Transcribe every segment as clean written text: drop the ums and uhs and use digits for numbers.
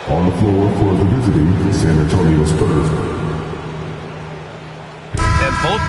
On the floor for the visiting San Antonio Spurs. And both.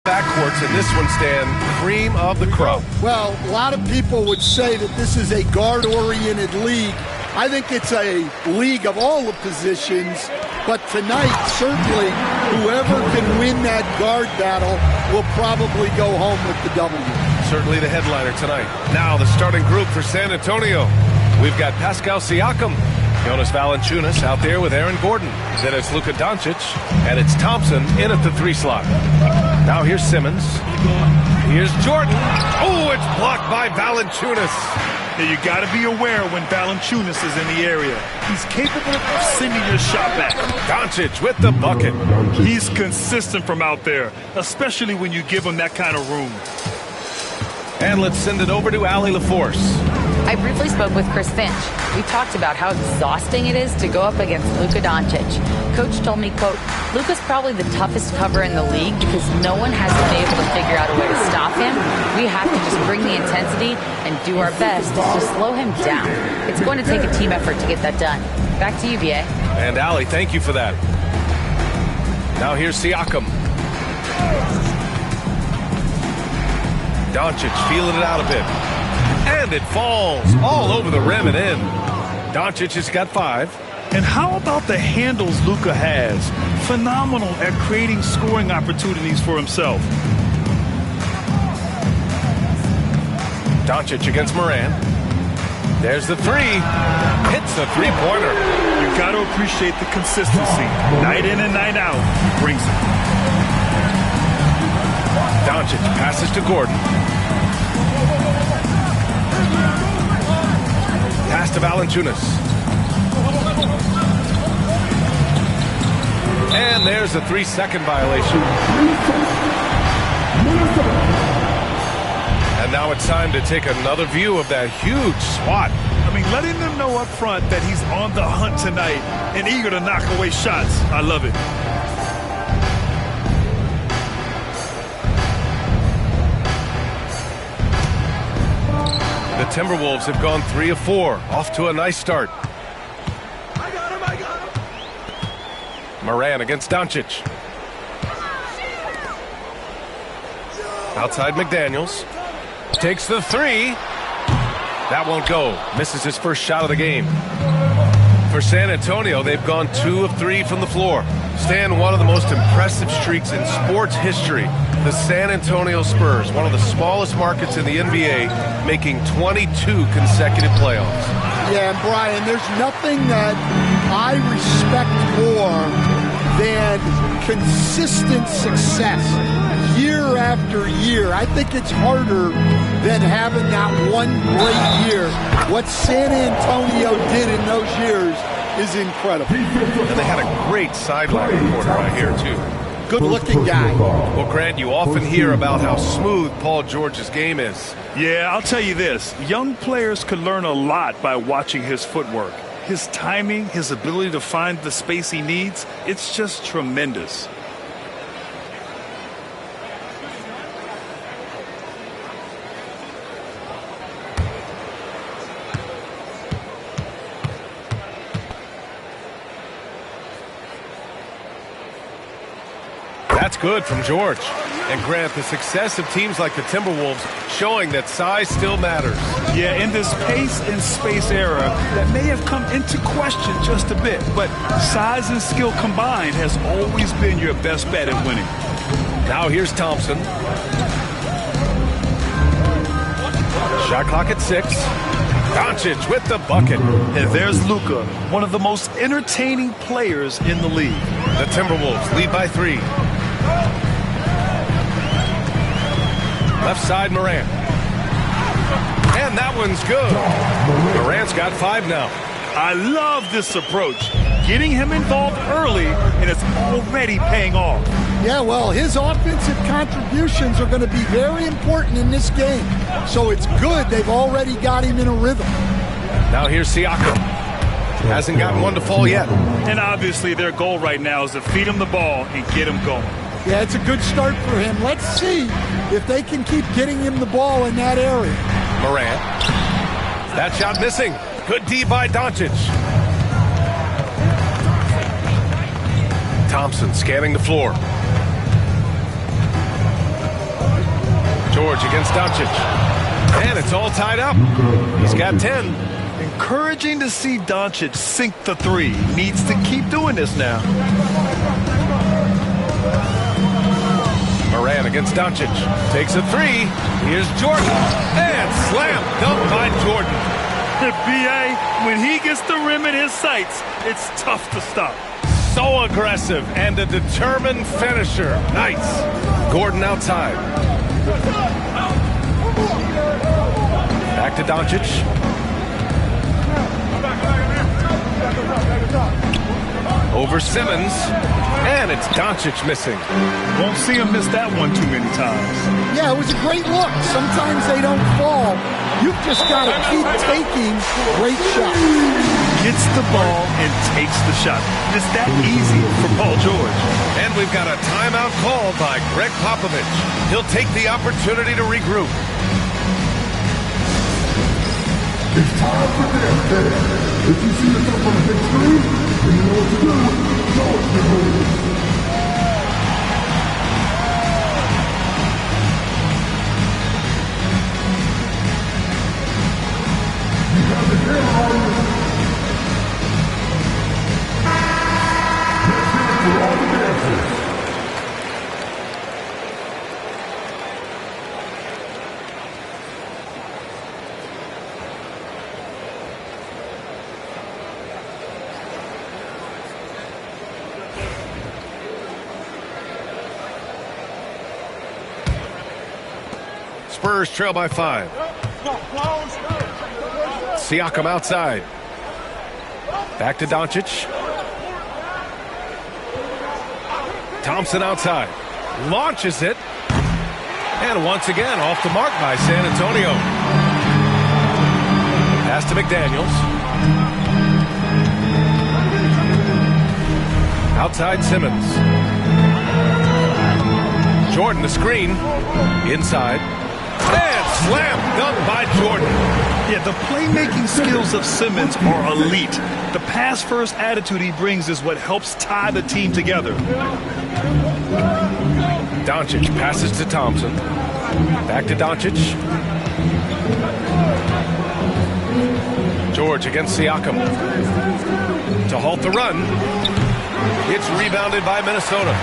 Backcourts in this one, Stan, cream of the crop. Well, a lot of people would say that this is a guard-oriented league. I think it's a league of all the positions, but tonight, certainly, whoever can win that guard battle will probably go home with the W. Certainly the headliner tonight. Now the starting group for San Antonio. We've got Pascal Siakam, Jonas Valanciunas out there with Aaron Gordon. Then it's Luka Doncic, and it's Thompson in at the 3 slot. Now here's Simmons. Here's Jordan. Oh, it's blocked by Valanciunas. Yeah, you got to be aware when Valanciunas is in the area. He's capable of sending your shot back. Doncic with the bucket. He's consistent from out there, especially when you give him that kind of room. And let's send it over to Allie LaForce. I briefly spoke with Chris Finch. We talked about how exhausting it is to go up against Luka Doncic. Coach told me, quote, Luka's probably the toughest cover in the league because no one has been able to figure out a way to stop him. We have to just bring the intensity and do our best to slow him down. It's going to take a team effort to get that done. Back to you, BA. And Allie, thank you for that. Now here's Siakam. Doncic feeling it out a bit. And it falls all over the rim and in. Doncic has got 5. And how about the handles Luka has? Phenomenal at creating scoring opportunities for himself. Doncic against Moran. There's the 3. Hits the three-pointer. You got to appreciate the consistency. Night in and night out, he brings it. Doncic passes to Gordon. Pass to Valanciunas. And there's a 3-second violation. And now it's time to take another view of that huge spot. I mean, letting them know up front that he's on the hunt tonight and eager to knock away shots. I love it. The Timberwolves have gone 3 of 4, off to a nice start. Moran against Doncic. Outside McDaniels. Takes the 3. That won't go. Misses his first shot of the game. For San Antonio, they've gone 2 of 3 from the floor. Stan, one of the most impressive streaks in sports history. The San Antonio Spurs, one of the smallest markets in the NBA, making 22 consecutive playoffs. Yeah, and Brian, there's nothing that I respect more than consistent success year after year. I think it's harder than having that one great year. What San Antonio did in those years is incredible. And they had a great sideline reporter right here, too. Good-looking guy. Well, Grant, you often hear about how smooth Paul George's game is. Yeah, I'll tell you this. Young players could learn a lot by watching his footwork. His timing, his ability to find the space he needs, it's just tremendous. That's good from George. And Grant, the success of teams like the Timberwolves showing that size still matters. Yeah, in this pace and space era, that may have come into question just a bit, but size and skill combined has always been your best bet at winning. Now here's Thompson. Shot clock at 6. Doncic with the bucket. And there's Luka, one of the most entertaining players in the league. The Timberwolves lead by 3. Left side, Moran. And that one's good. Morant's got 5 now. I love this approach. Getting him involved early, and it's already paying off. Yeah, well, his offensive contributions are going to be very important in this game. So it's good they've already got him in a rhythm. Now here's Siakam. Hasn't gotten one to fall yet. And obviously their goal right now is to feed him the ball and get him going. Yeah, it's a good start for him. Let's see if they can keep getting him the ball in that area. Moran. That shot missing. Good D by Doncic. Thompson scanning the floor. George against Doncic. And it's all tied up. He's got 10. Encouraging to see Doncic sink the 3. Needs to keep doing this now. Moran against Doncic. Takes a 3. Here's Jordan. And slam dunk by Jordan. B.A., when he gets the rim in his sights, it's tough to stop. So aggressive and a determined finisher. Nice. Gordon outside. Back to Doncic. Over Simmons. And it's Doncic missing. Won't see him miss that one too many times. Yeah, it was a great look. Sometimes they don't fall, You've just got to keep taking great shots. Gets the ball and takes the shot. It's that easy for Paul George. And we've got a timeout called by Greg Popovich. He'll take the opportunity to regroup. It's time for this. If you see yourself on the big screen, then you know what to do. Show us your moves. You have the camera on you. Let's hear it for all the dancers. Spurs trail by 5. Siakam outside. Back to Doncic. Thompson outside. Launches it. And once again off the mark by San Antonio. Pass to McDaniels. Outside Simmons. Jordan the screen. Inside. And slam dunk by Jordan. Yeah, the playmaking skills of Simmons are elite. The pass-first attitude he brings is what helps tie the team together. Doncic passes to Thompson. Back to Doncic. George against Siakam. To halt the run. It's rebounded by Minnesota.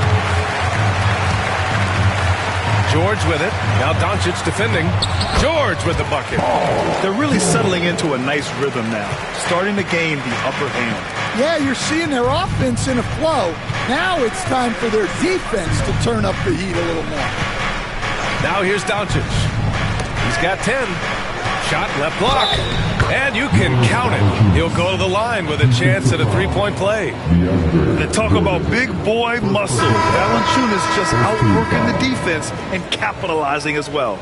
George with it. Now Doncic defending. George with the bucket. They're really settling into a nice rhythm now, starting to gain the upper hand. Yeah, you're seeing their offense in a flow. Now it's time for their defense to turn up the heat a little more. Now here's Doncic. He's got 10. Shot left block. And you can count it. He'll go to the line with a chance at a three-point play. And talk about big boy muscle. Valanciunas just outworking the defense and capitalizing as well.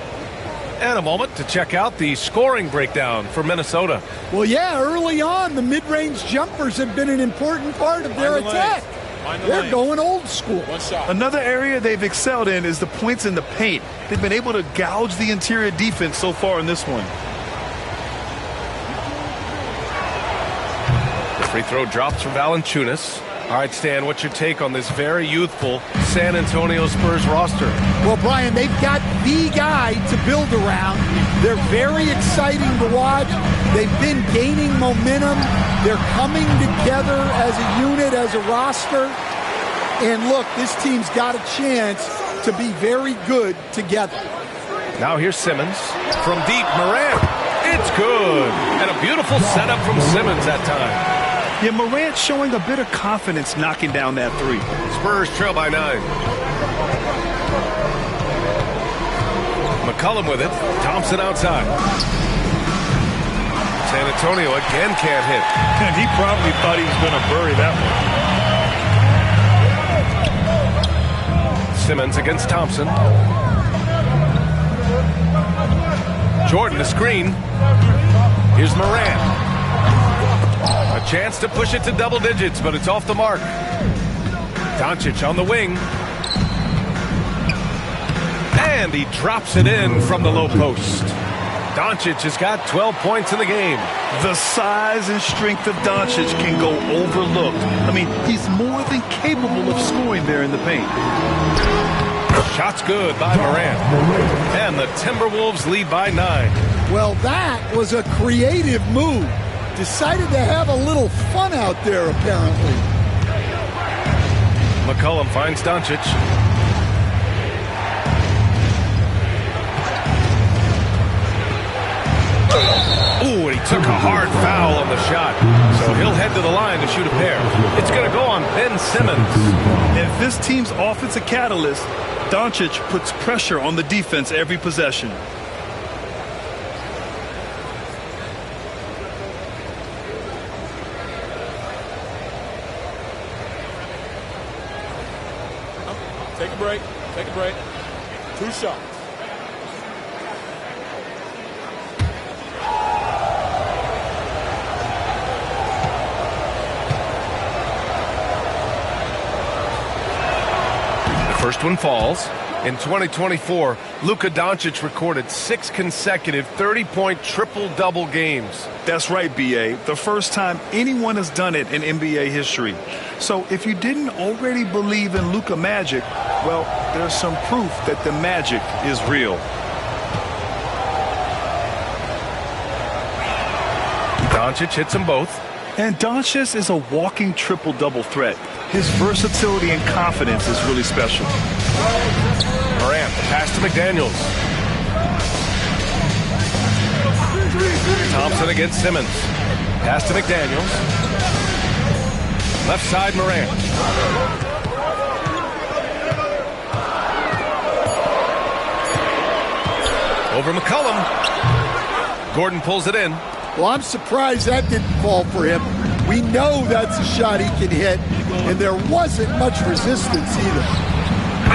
And a moment to check out the scoring breakdown for Minnesota. Well, yeah, early on, the mid-range jumpers have been an important part of their attack. They're going old school. Another area they've excelled in is the points in the paint. They've been able to gouge the interior defense so far in this one. The free throw drops for Valanciunas. All right, Stan, what's your take on this very youthful San Antonio Spurs roster? Well, Brian, they've got the guy to build around. They're very exciting to watch. They've been gaining momentum. They're coming together as a unit, as a roster. And look, this team's got a chance to be very good together. Now here's Simmons. From deep, Morant. It's good. And a beautiful setup from Simmons that time. Yeah, Morant showing a bit of confidence knocking down that three. Spurs trail by 9. McCollum with it. Thompson outside. San Antonio again can't hit. And he probably thought he was going to bury that one. Simmons against Thompson. Jordan the screen. Here's Morant. A chance to push it to double digits, but it's off the mark. Doncic on the wing. And he drops it in from the low post. Doncic has got 12 points in the game. The size and strength of Doncic can go overlooked. I mean, he's more than capable of scoring there in the paint. Shot's good by Morant. And the Timberwolves lead by 9. Well, that was a creative move. Decided to have a little fun out there, apparently. McCollum finds Doncic. Ooh, and he took a hard foul on the shot. So he'll head to the line to shoot a pair. It's going to go on Ben Simmons. If this team's offensive catalyst, Doncic puts pressure on the defense every possession. Take a break. Take a break. 2 shots. First one falls. In 2024, Luka Doncic recorded 6 consecutive 30-point triple-double games. That's right, B.A. The first time anyone has done it in NBA history. So if you didn't already believe in Luka magic, well, there's some proof that the magic is real. Doncic hits them both. And Doncic is a walking triple-double threat. His versatility and confidence is really special. Morant, pass to McDaniels. Thompson against Simmons. Pass to McDaniels. Left side, Morant. Over McCollum. Gordon pulls it in. Well, I'm surprised that didn't fall for him. We know that's a shot he can hit, and there wasn't much resistance either.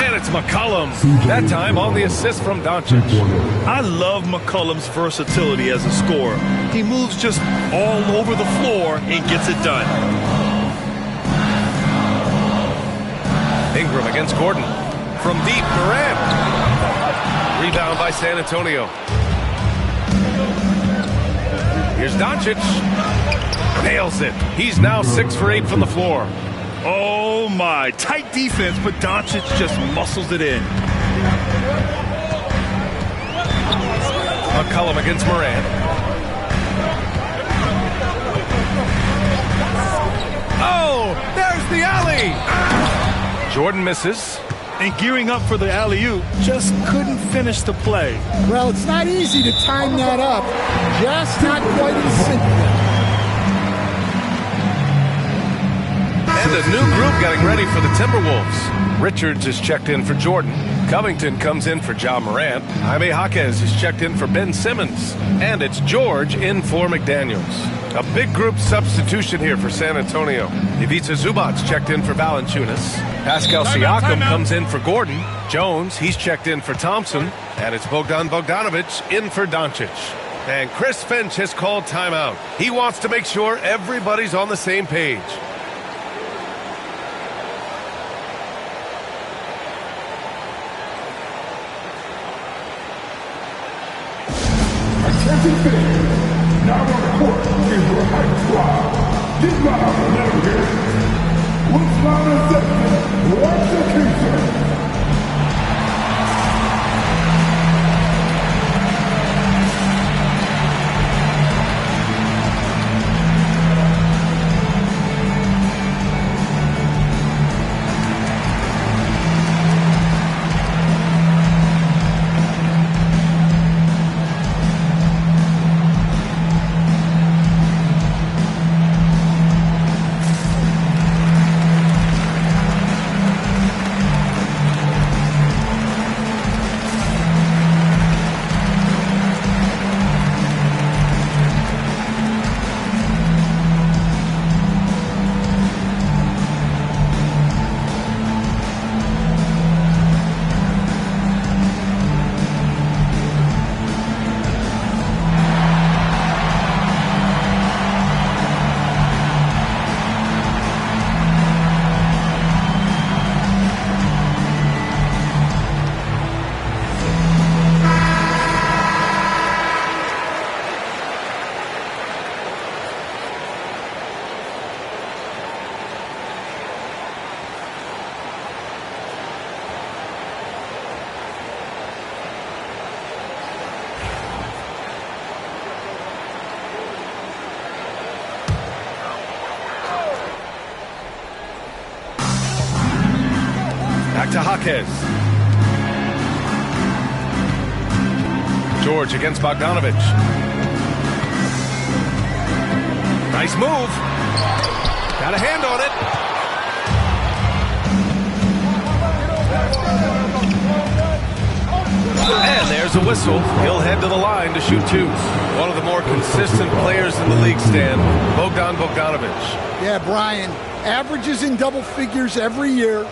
And it's McCollum. That time on the assist from Doncic. I love McCollum's versatility as a scorer. He moves just all over the floor and gets it done. Ingram against Gordon. From deep, Morant. Rebound by San Antonio. Here's Doncic. Nails it. He's now 6 for 8 from the floor. Oh, my. Tight defense, but Doncic just muscles it in. McCollum against Morant. Oh, there's the alley. Jordan misses. And gearing up for the alley-oop, just couldn't finish the play. Well, it's not easy to time that up. Just not quite in sync there. And a new group getting ready for the Timberwolves. Richards is checked in for Jordan. Covington comes in for Ja Morant. Jaime Jaquez is checked in for Ben Simmons. And it's George in for McDaniels. A big group substitution here for San Antonio. Ivica Zubac checked in for Valanciunas. Pascal Siakam comes in for Gordon. Jones, he's checked in for Thompson. And it's Bogdan Bogdanovic in for Doncic. And Chris Finch has called timeout. He wants to make sure everybody's on the same page. Now on the court is your hype squad. Get loud and let them hear it. What's loud and sexy? Watch the future. Back to Jaquez. George against Bogdanovic. Nice move. Got a hand on it. And there's a whistle. He'll head to the line to shoot two. One of the more consistent players in the league, Stan, Bogdan Bogdanovic. Yeah, Brian, averages in double figures every year,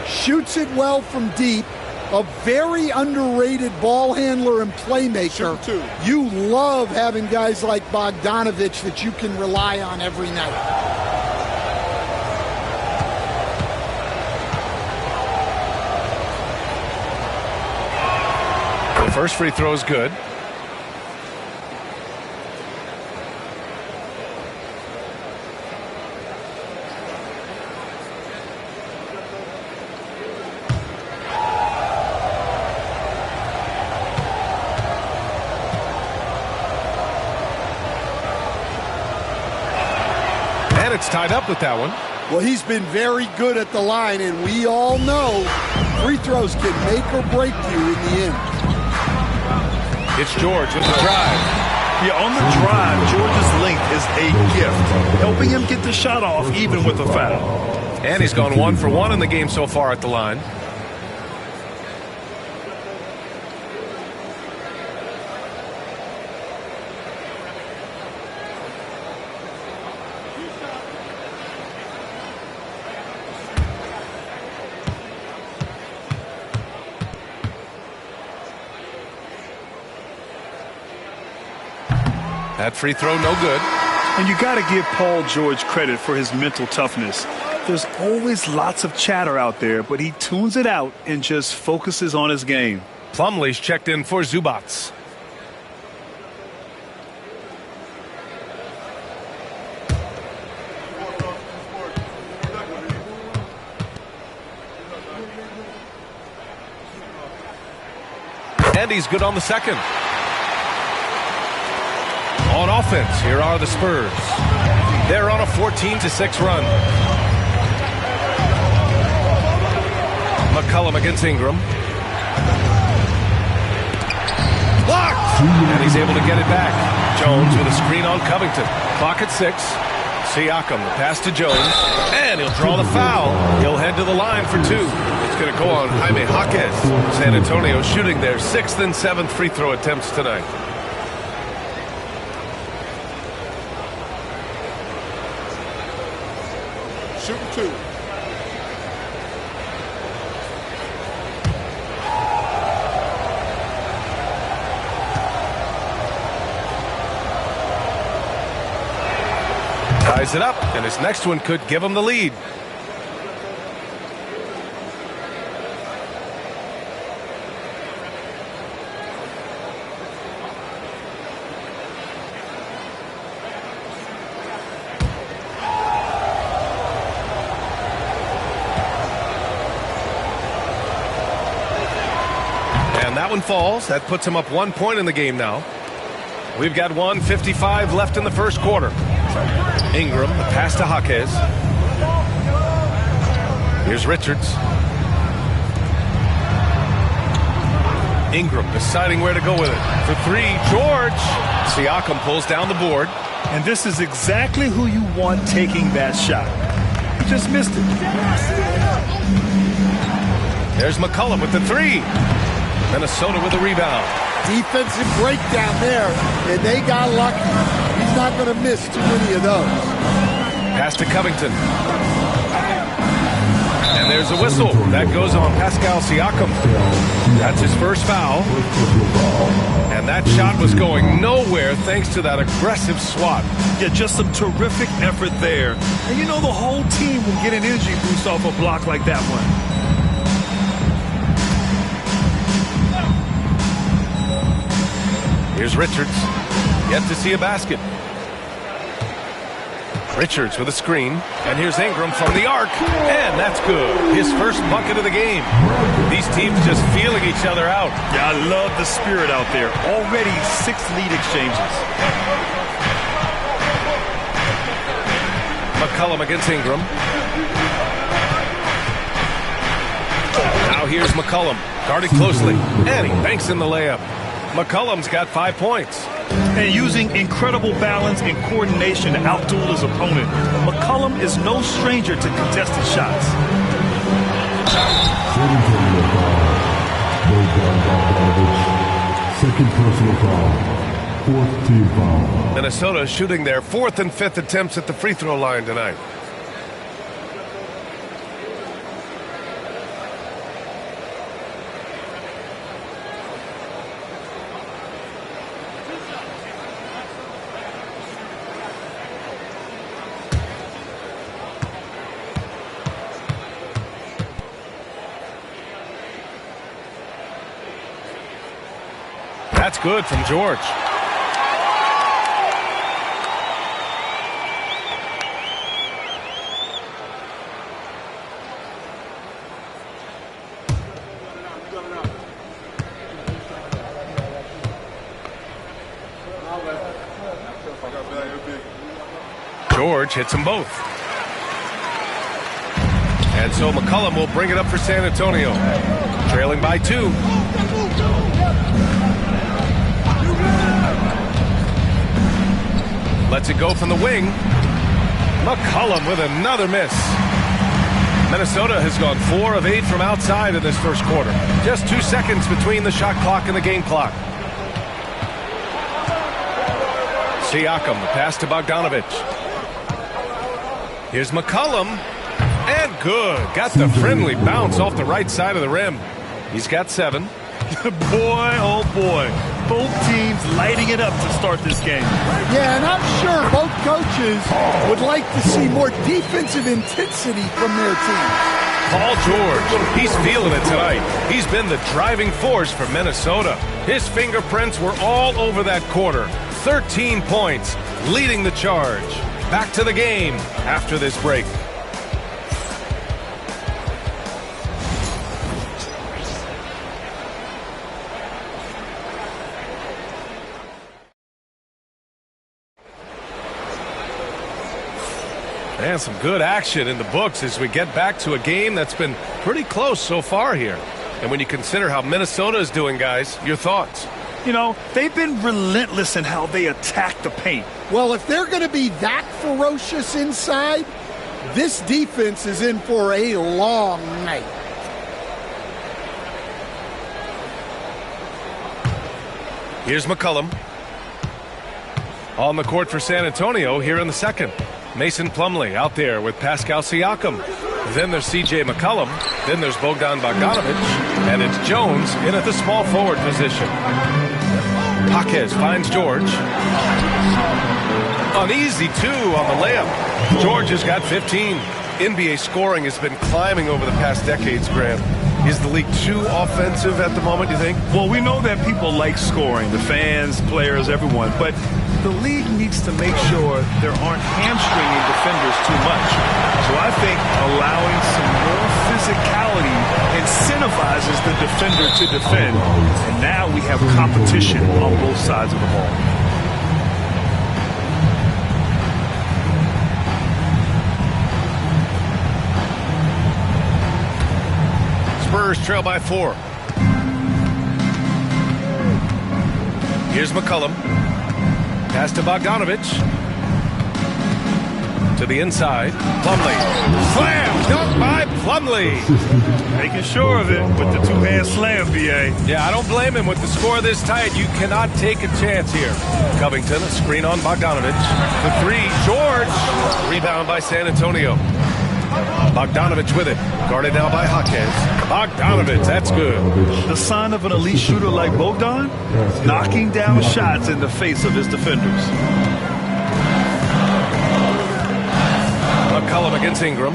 shoots it well from deep, a very underrated ball handler and playmaker. You love having guys like Bogdanovic that you can rely on every night. first free throw is good. And it's tied up with that one. Well, he's been very good at the line, and we all know free throws can make or break you in the end. It's George with the drive. Yeah, on the drive, George's length is a gift, helping him get the shot off even with a foul. And he's gone 1 for 1 in the game so far at the line. That free throw, no good. And you got to give Paul George credit for his mental toughness. There's always lots of chatter out there, but he tunes it out and just focuses on his game. Plumlee's checked in for Zubats. And he's good on the second. On offense, here are the Spurs. They're on a 14-6 run. McCollum against Ingram. Blocked! And he's able to get it back. Jones with a screen on Covington. Clock at 6. Siakam, the pass to Jones. And he'll draw the foul. He'll head to the line for 2. It's going to go on Jaime Jaquez. San Antonio shooting their 6th and 7th free throw attempts tonight. Shooting 2. Ties it up, and his next one could give him the lead. And that one falls. That puts him up 1 point in the game now. We've got 1:55 left in the first quarter. Ingram, the pass to Jaquez. Here's Richards. Ingram deciding where to go with it. For 3, George. Siakam pulls down the board. And this is exactly who you want taking that shot. He just missed it. There's McCollum with the 3. Minnesota with the rebound. Defensive breakdown there, and they got lucky. He's not going to miss too many of those. Pass to Covington. And there's a whistle. That goes on Pascal Siakam. That's his first foul. And that shot was going nowhere thanks to that aggressive swat. Yeah, just some terrific effort there. And you know the whole team will get an energy boost off a block like that one. Here's Richards. Yet to see a basket. Richards with a screen. And here's Ingram from the arc. And that's good. His first bucket of the game. These teams just feeling each other out. Yeah, I love the spirit out there. Already 6 lead exchanges. McCollum against Ingram. Now here's McCollum. Guarded closely. And he banks in the layup. McCollum's got 5 points. And using incredible balance and coordination to outduel his opponent, McCollum is no stranger to contested shots. Second personal foul. 4th team foul. Minnesota shooting their 4th and 5th attempts at the free throw line tonight. That's good from George. George hits them both. And so McCollum will bring it up for San Antonio. Trailing by 2. Lets it go from the wing. McCollum with another miss. Minnesota has gone 4 of 8 from outside in this first quarter. Just 2 seconds between the shot clock and the game clock. Siakam, the pass to Bogdanovich. Here's McCollum, and good. Got the friendly bounce off the right side of the rim. He's got 7. Boy, oh boy. Both teams lighting it up to start this game. Yeah, and I'm sure both coaches would like to see more defensive intensity from their team. Paul George, he's feeling it tonight. He's been the driving force for Minnesota. His fingerprints were all over that quarter. 13 points, leading the charge. Back to the game after this break. And some good action in the books as we get back to a game that's been pretty close so far here. And when you consider how Minnesota is doing, guys, your thoughts? You know, they've been relentless in how they attack the paint. Well, if they're going to be that ferocious inside, this defense is in for a long night. Here's McCollum. On the court for San Antonio here in the second. Mason Plumlee out there with Pascal Siakam. Then there's C.J. McCollum. Then there's Bogdan Bogdanovich. And it's Jones in at the small forward position. Jaquez finds George. An easy 2 on the layup. George has got 15. NBA scoring has been climbing over the past decades, Graham. Is the league too offensive at the moment, you think? Well, we know that people like scoring, the fans, players, everyone, but the league needs to make sure there aren't hamstringing defenders too much. So I think allowing some more physicality incentivizes the defender to defend. And now we have competition on both sides of the ball. Spurs trail by 4. Here's McCollum. Pass to Bogdanovich. To the inside. Plumlee. Slam! Dunk by Plumlee. Making sure of it with the 2-hand slam, B.A. Yeah, I don't blame him with the score this tight. You cannot take a chance here. Covington, a screen on Bogdanovich. The 3, George. Rebound by San Antonio. Bogdanovich with it. Guarded now by Jaquez. Bogdanovich, that's good. The sign of an elite shooter like Bogdan? Knocking down shots in the face of his defenders. McCollum against Ingram.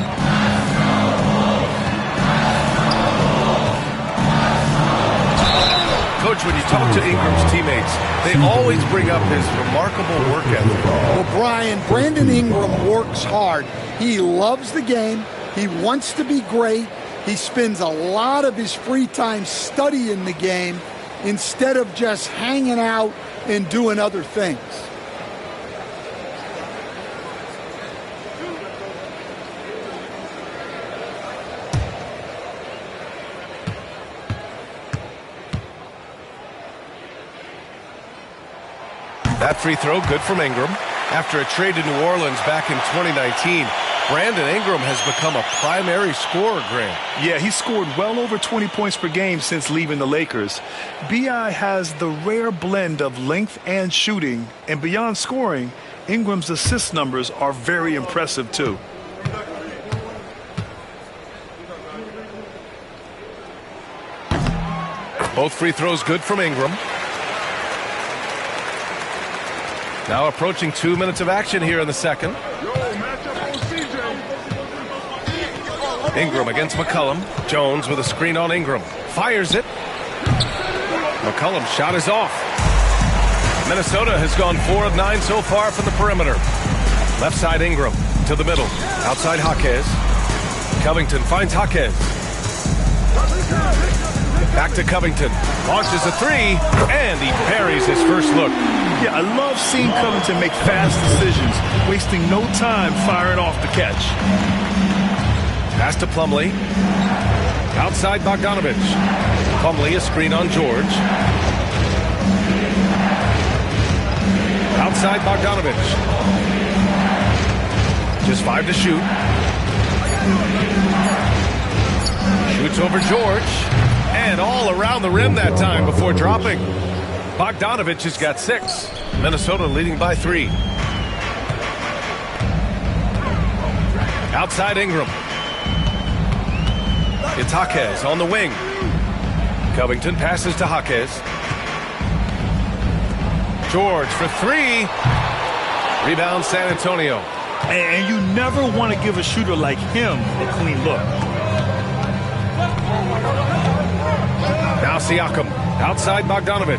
Coach, when you talk to Ingram's teammates, they always bring up his remarkable work ethic. Well, Brian, Brandon Ingram works hard. He loves the game. He wants to be great. He spends a lot of his free time studying the game instead of just hanging out and doing other things. That free throw, good from Ingram. After a trade to New Orleans back in 2019, Brandon Ingram has become a primary scorer, Graham. Yeah, he scored well over 20 points per game since leaving the Lakers. B.I. has the rare blend of length and shooting, and beyond scoring, Ingram's assist numbers are very impressive too. Both free throws good from Ingram. Now approaching 2 minutes of action here in the second. Ingram against McCollum. Jones with a screen on Ingram. Fires it. McCollum's shot is off. Minnesota has gone 4 of 9 so far from the perimeter. Left side Ingram to the middle. Outside Jaquez. Covington finds Jaquez. Back to Covington. Launches a three, and he buries his first look. Yeah, I love seeing Covington make fast decisions, wasting no time firing off the catch. Pass to Plumlee. Outside Bogdanovich. Plumlee a screen on George. Outside Bogdanovich. Just 5 to shoot. Shoots over George. And all around the rim that time before dropping. Bogdanovich has got 6. Minnesota leading by 3. Outside Ingram. It's Jaquez on the wing. Covington passes to Jaquez. George for 3. Rebound San Antonio. And you never want to give a shooter like him a clean look. Now Siakam. Outside Bogdanovich.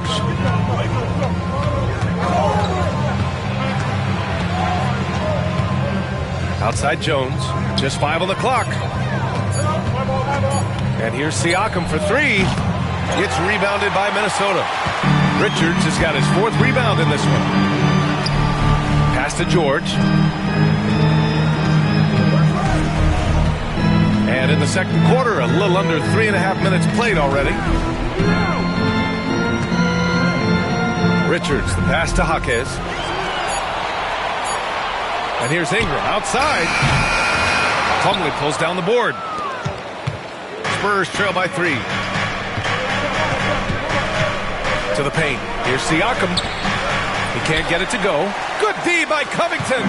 Outside Jones. Just 5 on the clock. And here's Siakam for 3. It's rebounded by Minnesota. Richards has got his 4th rebound in this one. Pass to George. And in the second quarter, a little under 3.5 minutes played already. Richards, the pass to Jaquez. And here's Ingram outside. Plumlee pulls down the board. Spurs trail by 3. To the paint. Here's Siakam. He can't get it to go. Good D by Covington.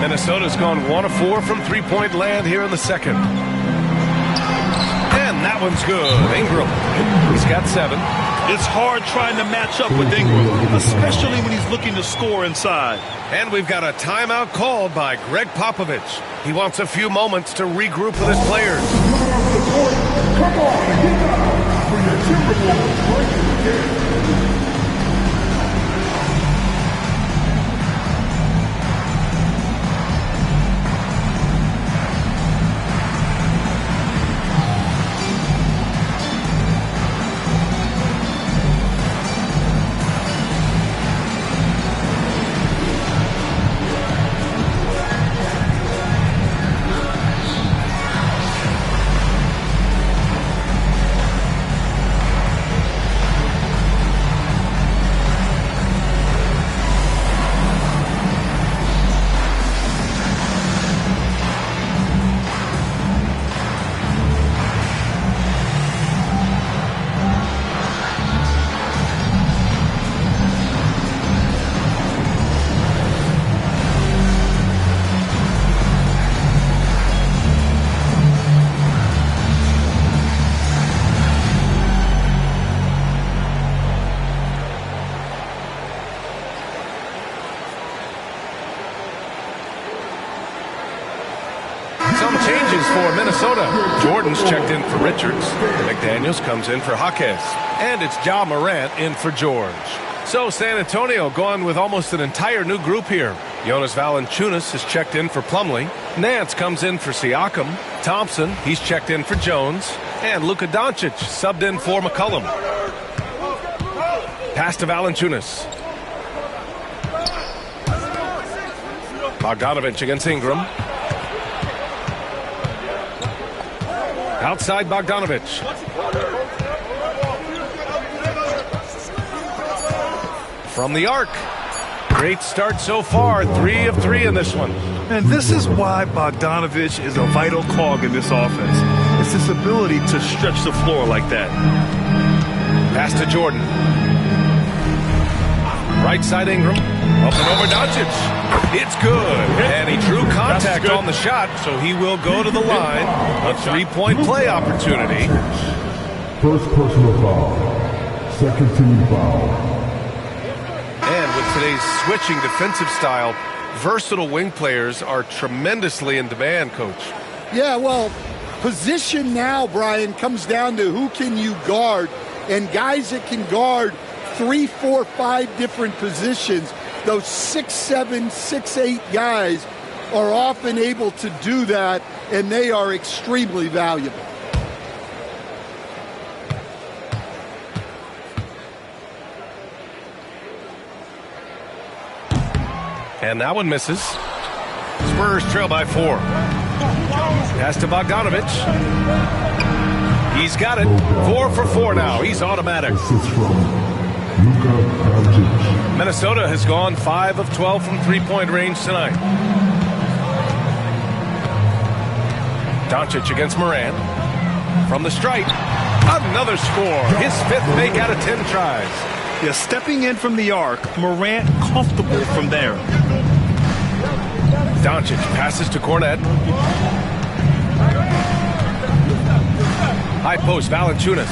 Minnesota's gone 1 of 4 from three-point land here in the second. And that one's good. Ingram. He's got 7. It's hard trying to match up with Ingram, especially when he's looking to score inside. And we've got a timeout called by Greg Popovich. He wants a few moments to regroup with his players. Come on and get down for your Timberwolves breaking the game. Some changes for Minnesota. Jordan's checked in for Richards. McDaniels comes in for Jaquez. And it's Ja Morant in for George. So San Antonio going with almost an entire new group here. Jonas Valanciunas has checked in for Plumlee. Nance comes in for Siakam. Thompson, he's checked in for Jones. And Luka Doncic subbed in for McCollum. Pass to Valanciunas. Bogdanovich against Ingram. Outside Bogdanovich. From the arc. Great start so far. 3 of 3 in this one. And this is why Bogdanovich is a vital cog in this offense. It's his ability to stretch the floor like that. Pass to Jordan. Right side Ingram. Up and over Doncic. It's good. And he drew contact on the shot, so he will go to the line. A 3-point play opportunity. First personal foul. Second team foul. And with today's switching defensive style, versatile wing players are tremendously in demand, Coach. Yeah, well, position now, Brian, comes down to who can you guard. And guys that can guard 3, 4, 5 different positions, those 6'7", 6'8" guys are often able to do that, and they are extremely valuable. And that one misses. Spurs trail by 4. Pass to Bogdanovic. He's got it. 4 for 4 now. He's automatic. Assist from Luka Doncic. Minnesota has gone 5 of 12 from three-point range tonight. Doncic against Morant. From the stripe. Another score. His 5th make out of 10 tries. Yeah, stepping in from the arc, Morant comfortable from there. Doncic passes to Cornet. High post, Valanciunas.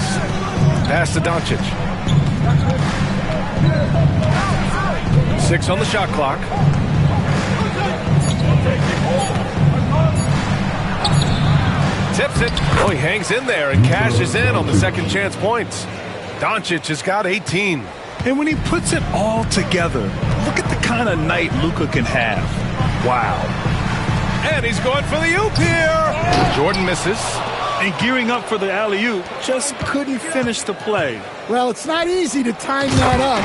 Pass to Doncic. 6 on the shot clock. Tips it. Oh, he hangs in there and cashes in on the second chance points. Doncic has got 18. And when he puts it all together, look at the kind of night Luka can have. Wow. And he's going for the oop here. Jordan misses. And gearing up for the alley-oop, just couldn't finish the play. Well, it's not easy to time that up.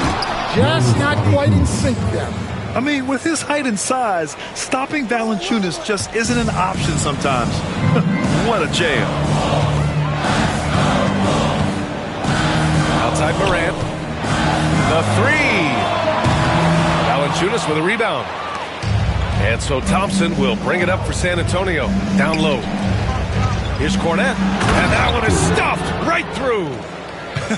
Just not quite in sync there. I mean, with his height and size, stopping Valanciunas just isn't an option sometimes. What a jam. Outside Morant. The 3. Valanciunas with a rebound. And so Thompson will bring it up for San Antonio. Down low. Here's Cornet. And that one is stuffed right through.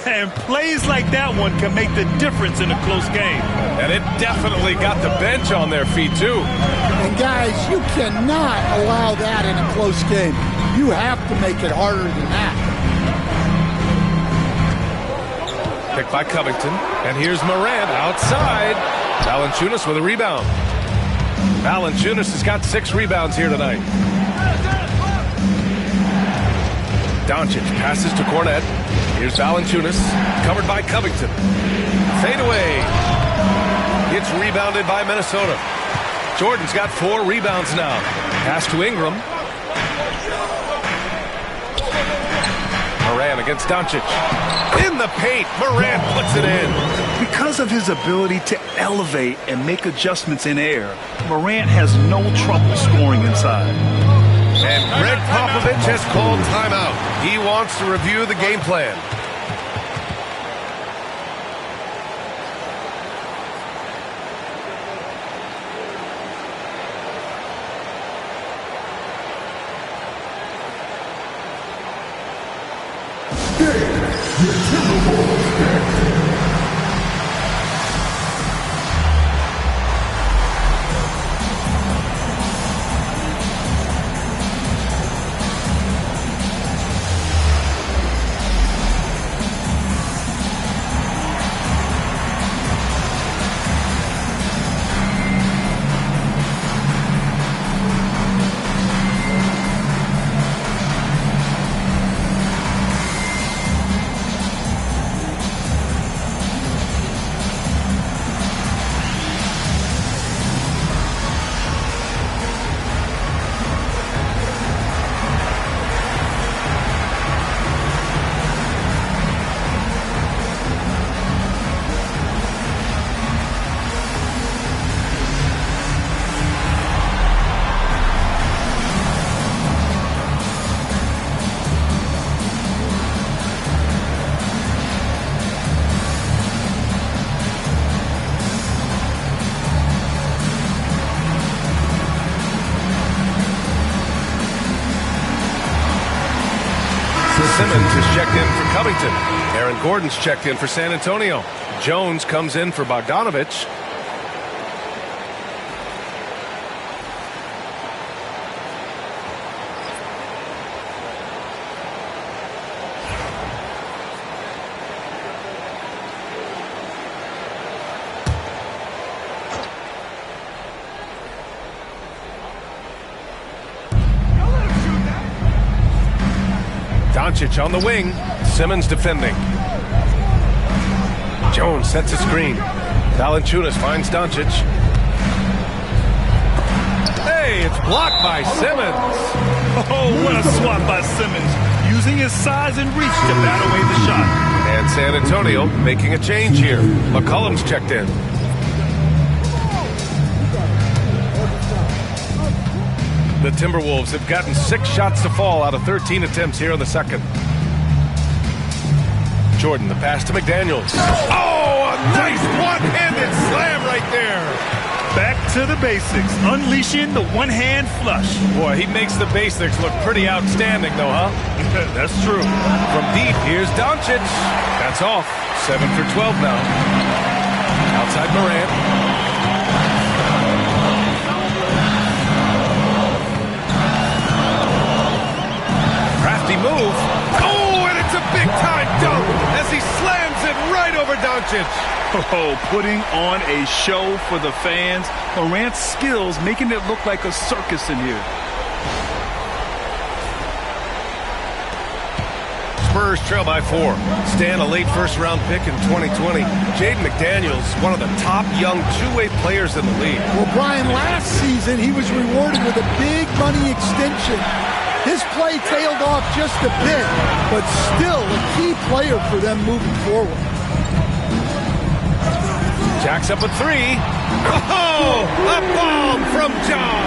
And plays like that one can make the difference in a close game. And it definitely got the bench on their feet, too. And, guys, you cannot allow that in a close game. You have to make it harder than that. Picked by Covington. And here's Morant outside. Valanciunas with a rebound. Valanciunas has got 6 rebounds here tonight. Doncic passes to Cornet. Here's Valanciunas, covered by Covington. Fade away. It's rebounded by Minnesota. Jordan's got 4 rebounds now. Pass to Ingram. Morant against Doncic. In the paint, Morant puts it in. Because of his ability to elevate and make adjustments in air, Morant has no trouble scoring inside. And Greg Popovich has called timeout. He wants to review the game plan. Simmons is checked in for Covington. Aaron Gordon's checked in for San Antonio. Jones comes in for Bogdanovic. Doncic on the wing. Simmons defending. Jones sets a screen. Valanciunas finds Doncic. Hey, it's blocked by Simmons. Oh, what a swat by Simmons, using his size and reach to bat away the shot. And San Antonio making a change here. McCollum's checked in. The Timberwolves have gotten 6 shots to fall out of 13 attempts here in the second. Jordan, the pass to McDaniels. Oh, a nice one-handed slam right there. Back to the basics, unleashing the one-hand flush. Boy, he makes the basics look pretty outstanding, though, huh? That's true. From deep, here's Doncic. That's off. 7 for 12 now. Outside Morant. Crafty move. Oh, and it's a big-time dunk as he slams it right over Doncic. Oh, putting on a show for the fans. Morant's skills making it look like a circus in here. Spurs trail by 4. Stan, a late first-round pick in 2020. Jaden McDaniels, one of the top young two-way players in the league. Well, Brian, last season he was rewarded with a big money extension. His play tailed off just a bit, but still a key player for them moving forward. Jacks up a 3. Oh, a bomb from John.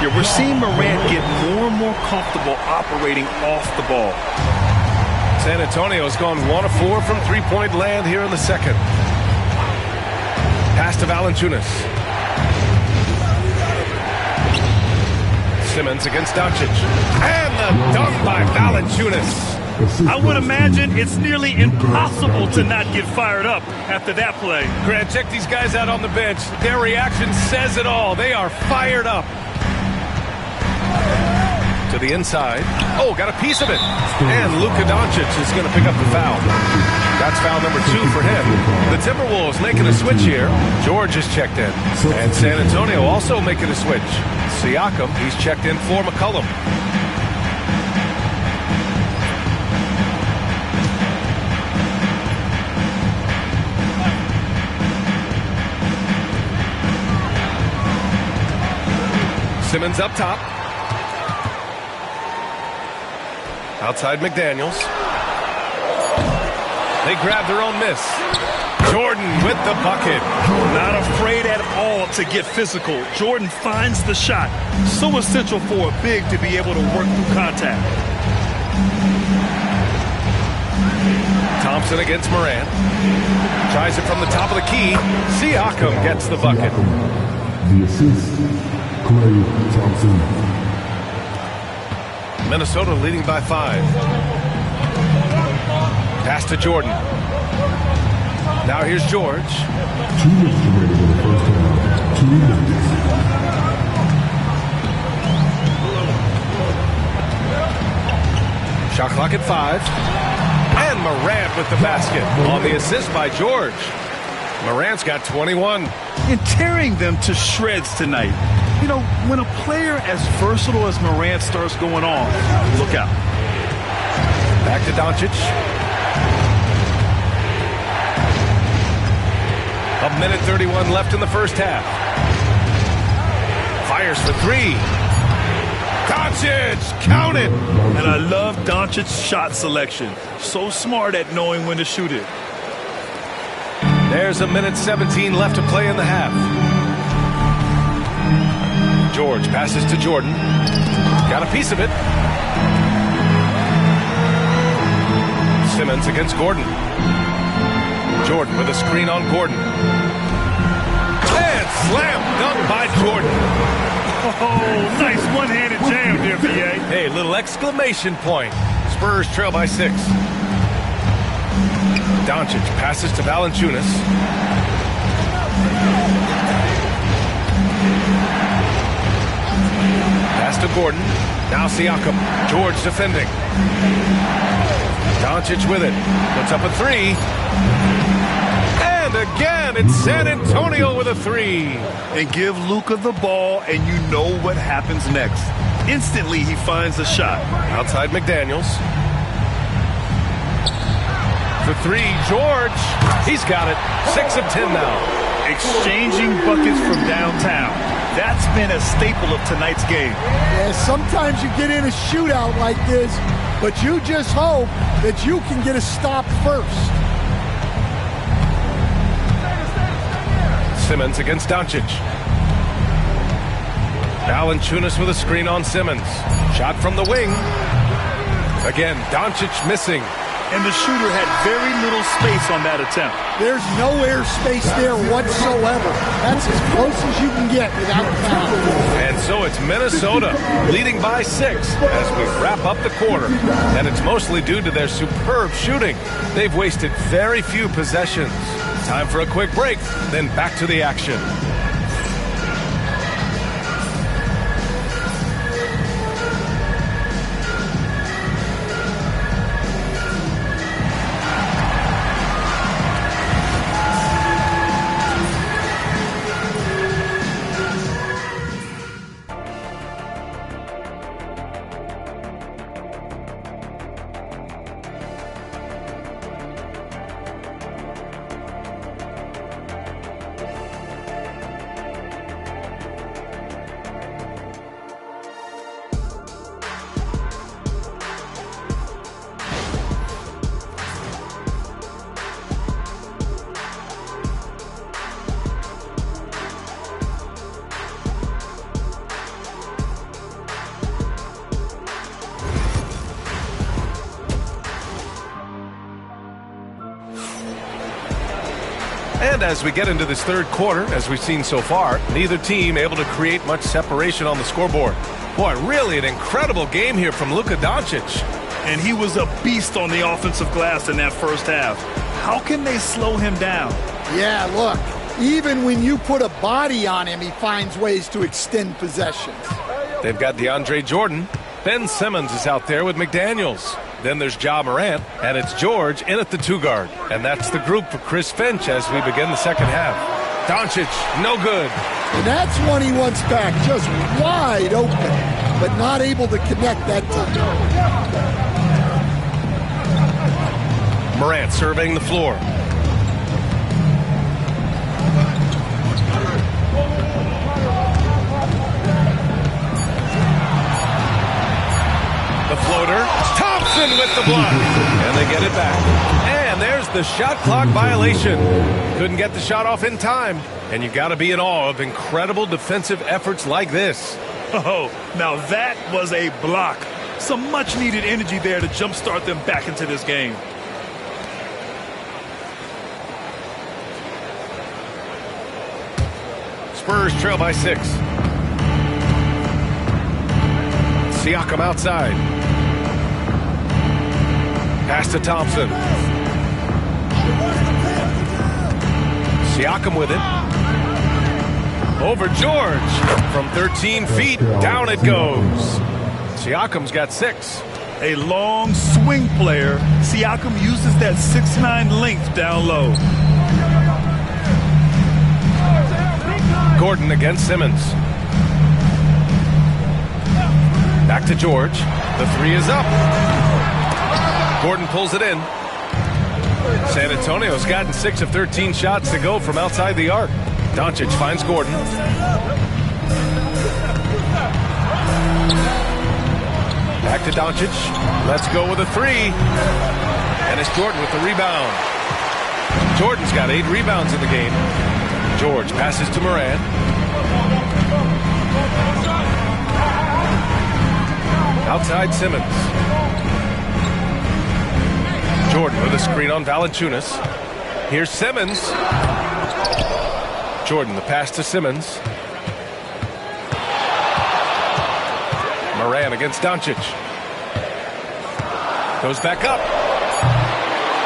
Yeah, we're seeing Morant get more and more comfortable operating off the ball. San Antonio's gone 1 of 4 from three-point land here in the second. Pass to Valanciunas. Simmons against Doncic. And the dunk by Valanciunas. I would imagine it's nearly impossible to not get fired up after that play. Grant, check these guys out on the bench. Their reaction says it all. They are fired up. To the inside. Oh, got a piece of it. And Luka Doncic is going to pick up the foul. That's foul number 2 for him. The Timberwolves making a switch here. George is checked in. And San Antonio also making a switch. Siakam, he's checked in for McCollum. Simmons up top. Outside McDaniels. They grab their own miss. Jordan with the bucket. Not afraid at all to get physical. Jordan finds the shot. So essential for a big to be able to work through contact. Thompson against Morant. Tries it from the top of the key. Siakam gets the bucket. The assist, Klay Thompson. Minnesota leading by 5. Pass to Jordan. Now here's George. 2 minutes remaining in the first half. 2 minutes. Shot clock at 5. And Morant with the basket on the assist by George. Morant's got 21. And tearing them to shreds tonight. You know, when a player as versatile as Morant starts going on, look out. Back to Doncic. A minute 31 left in the first half. Fires for 3. Doncic, count it. And I love Doncic's shot selection. So smart at knowing when to shoot it. There's a minute 17 left to play in the half. George passes to Jordan. Got a piece of it. Simmons against Gordon. Jordan with a screen on Gordon. And slam dunk by Jordan. Oh, nice one-handed jam there, VA. Hey, little exclamation point. Spurs trail by 6. Doncic passes to Valanciunas. Pass to Gordon. Now Siakam. George defending. Doncic with it. Puts up a 3. And again, it's San Antonio with a 3. And give Luka the ball, and you know what happens next. Instantly, he finds the shot. Outside McDaniels. for three. George, he's got it. 6 of 10 now. Exchanging buckets from downtown. That's been a staple of tonight's game. Yeah, sometimes you get in a shootout like this, but you just hope that you can get a stop first. Simmons against Doncic. Valanciunas with a screen on Simmons. Shot from the wing. Again, Doncic missing. And the shooter had very little space on that attempt. There's no air space there whatsoever. That's as close as you can get without foul. And so it's Minnesota leading by 6 as we wrap up the quarter. And it's mostly due to their superb shooting. They've wasted very few possessions. Time for a quick break, then back to the action. And as we get into this third quarter, as we've seen so far, neither team able to create much separation on the scoreboard. Boy, really an incredible game here from Luka Doncic. And he was a beast on the offensive glass in that first half. How can they slow him down? Yeah, look, even when you put a body on him, he finds ways to extend possessions. They've got DeAndre Jordan. Ben Simmons is out there with McDaniels. Then there's Ja Morant, and it's George in at the 2-guard. And that's the group for Chris Finch as we begin the second half. Doncic, no good. And that's one he wants back, just wide open, but not able to connect that time. Morant surveying the floor. The floater. Thompson with the block. And they get it back. And there's the shot clock violation. Couldn't get the shot off in time. And you got to be in awe of incredible defensive efforts like this. Oh, now that was a block. Some much-needed energy there to jumpstart them back into this game. Spurs trail by 6. Siakam outside. Pass to Thompson. Siakam with it. Over George. From 13 feet, down it goes. Siakam's got 6. A long swing player. Siakam uses that 6'9" length down low. Gordon against Simmons. Back to George. The 3 is up. Gordon pulls it in. San Antonio's gotten 6 of 13 shots to go from outside the arc. Doncic finds Gordon. Back to Doncic. Let's go with a 3. And it's Jordan with the rebound. Jordan's got 8 rebounds in the game. George passes to Morant. Outside Simmons. Jordan with a screen on Valanciunas. Here's Simmons. Jordan, the pass to Simmons. Morant against Doncic. Goes back up.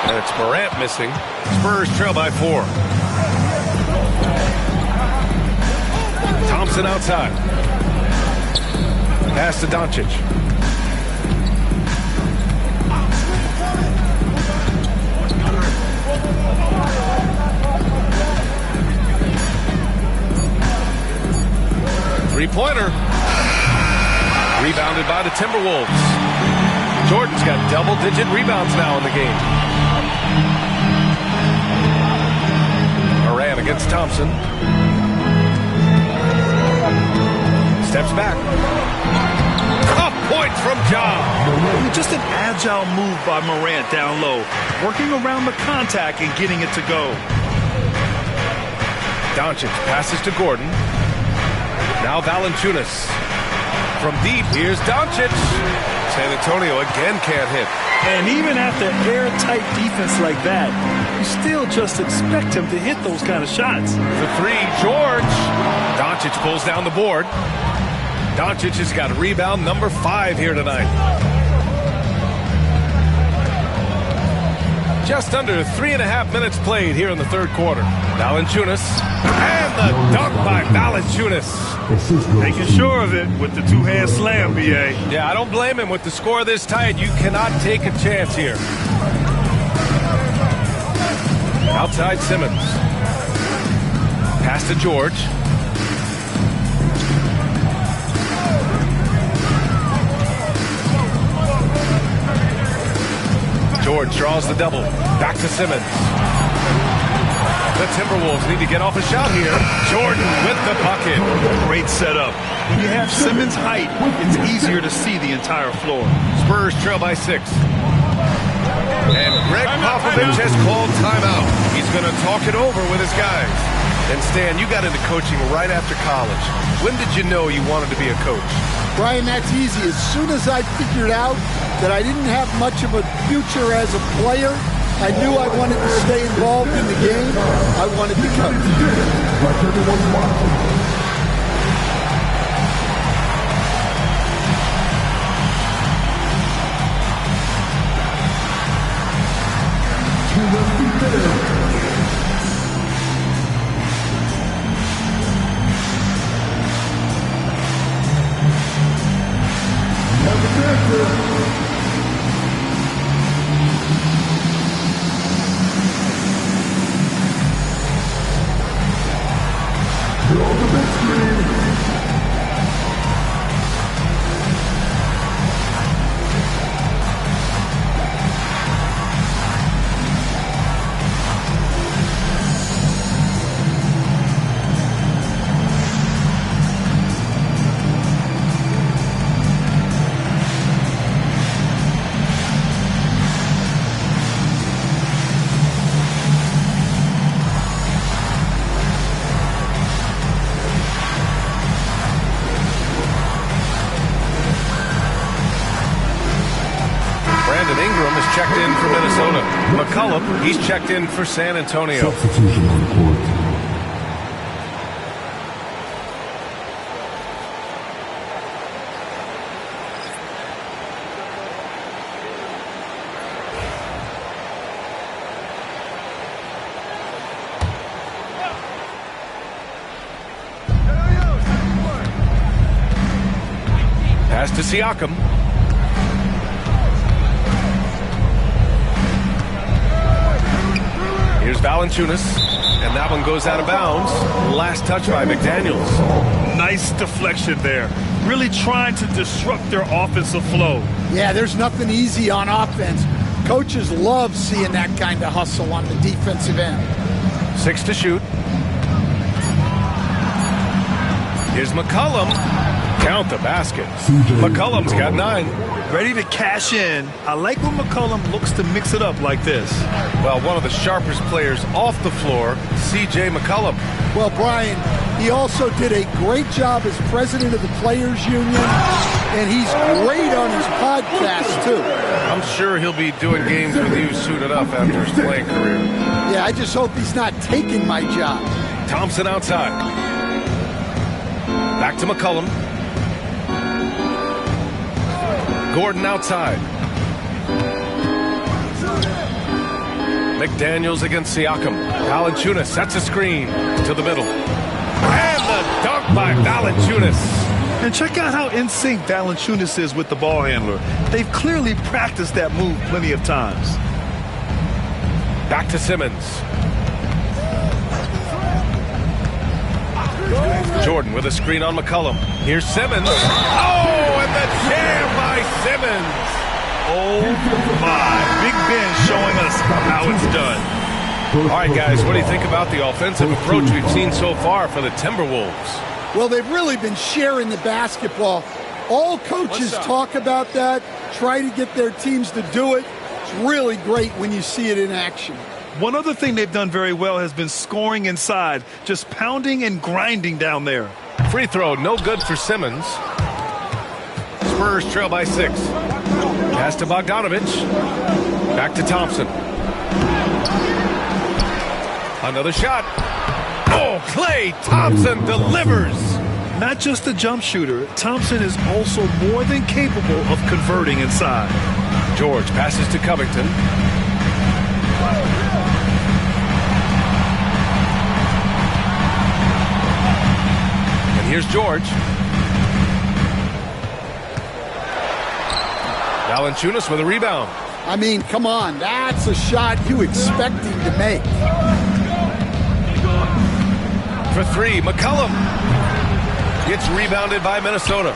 And it's Morant missing. Spurs trail by 4. Thompson outside. Pass to Doncic. Three-pointer. Rebounded by the Timberwolves. Jordan's got double-digit rebounds now in the game. It's Thompson. Steps back. Tough point from Ja. Just an agile move by Morant down low, working around the contact and getting it to go. Doncic passes to Gordon. Now Valanciunas. From deep, here's Doncic. San Antonio again can't hit. And even after airtight defense like that, you still just expect him to hit those kind of shots. The three, George. Doncic pulls down the board. Doncic has got rebound number 5 here tonight. Just under 3.5 minutes played here in the third quarter. Valanciunas. And the dunk by Valanciunas. Making sure of it with the two-hand slam, B.A. Yeah, I don't blame him. With the score this tight, you cannot take a chance here. Outside Simmons. Pass to George. George draws the double. Back to Simmons. The Timberwolves need to get off a shot here. Jordan with the bucket. Great setup. When you have Simmons' height, it's easier to see the entire floor. Spurs trail by 6. And Greg Popovich has called timeout. He's going to talk it over with his guys. And Stan, you got into coaching right after college. When did you know you wanted to be a coach? Brian, that's easy. As soon as I figured out that I didn't have much of a future as a player, I knew I wanted to stay involved in the game. I wanted to coach. Like everyone watching. Let's be fair. Checked in for Minnesota. McCollum, he's checked in for San Antonio. Substitution on the court. Pass to Siakam. Here's Valanciunas, and that one goes out of bounds. Last touch by McDaniels. Nice deflection there. Really trying to disrupt their offensive flow. Yeah, there's nothing easy on offense. Coaches love seeing that kind of hustle on the defensive end. 6 to shoot. Here's McCollum. Count the basket. McCollum's got 9. Ready to cash in. I like when McCollum looks to mix it up like this. Well, one of the sharpest players off the floor, C.J. McCollum. Well, Brian, he also did a great job as president of the Players Union, and he's great on his podcast, too. I'm sure he'll be doing games with you suited up after his playing career. Yeah, I just hope he's not taking my job. Thompson outside. Back to McCollum. Gordon outside. McDaniels against Siakam. Valanciunas sets a screen to the middle. And the dunk by Valanciunas. And check out how in sync Valanciunas is with the ball handler. They've clearly practiced that move plenty of times. Back to Simmons. Jordan with a screen on McCollum. Here's Simmons. Oh, and the jam by Simmons. Oh, my. Big Ben showing us how it's done. All right, guys, what do you think about the offensive approach we've seen so far for the Timberwolves? Well, they've really been sharing the basketball. All coaches talk about that, try to get their teams to do it. It's really great when you see it in action. One other thing they've done very well has been scoring inside, just pounding and grinding down there. Free throw, no good for Simmons. Spurs trail by 6. Pass to Bogdanovich. Back to Thompson. Another shot. Oh, Klay Thompson delivers. Not just a jump shooter, Thompson is also more than capable of converting inside. George passes to Covington. And here's George. Valanciunas with a rebound. I mean, come on, that's a shot you expect him to make. For 3, McCollum. Gets rebounded by Minnesota.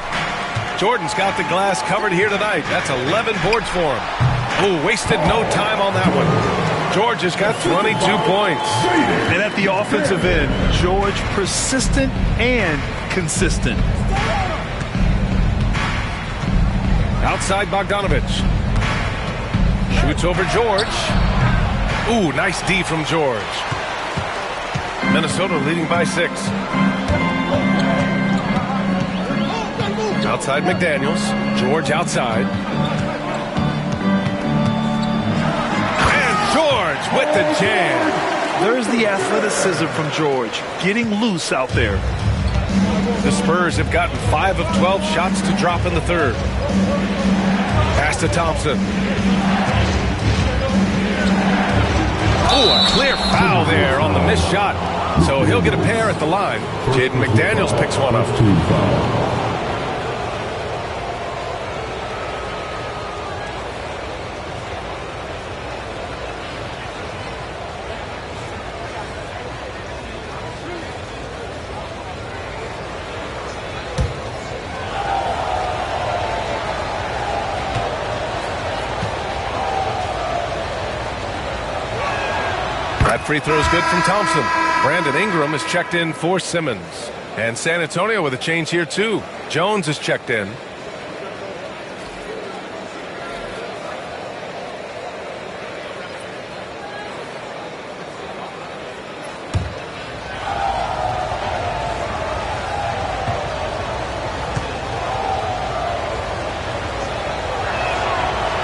Jordan's got the glass covered here tonight. That's 11 boards for him. Oh, wasted no time on that one. George has got 22 points. And at the offensive end, George persistent and consistent. Outside Bogdanovich. Shoots over George. Ooh, nice D from George. Minnesota leading by 6. Outside McDaniels. George outside. And George with the jam. There's the athleticism from George, getting loose out there. The Spurs have gotten 5 of 12 shots to drop in the third. Pass to Thompson. Oh, a clear foul there on the missed shot. So he'll get a pair at the line. Jaden McDaniels picks one up. That free throw is good from Thompson. Brandon Ingram is checked in for Simmons. And San Antonio with a change here too. Jones is checked in.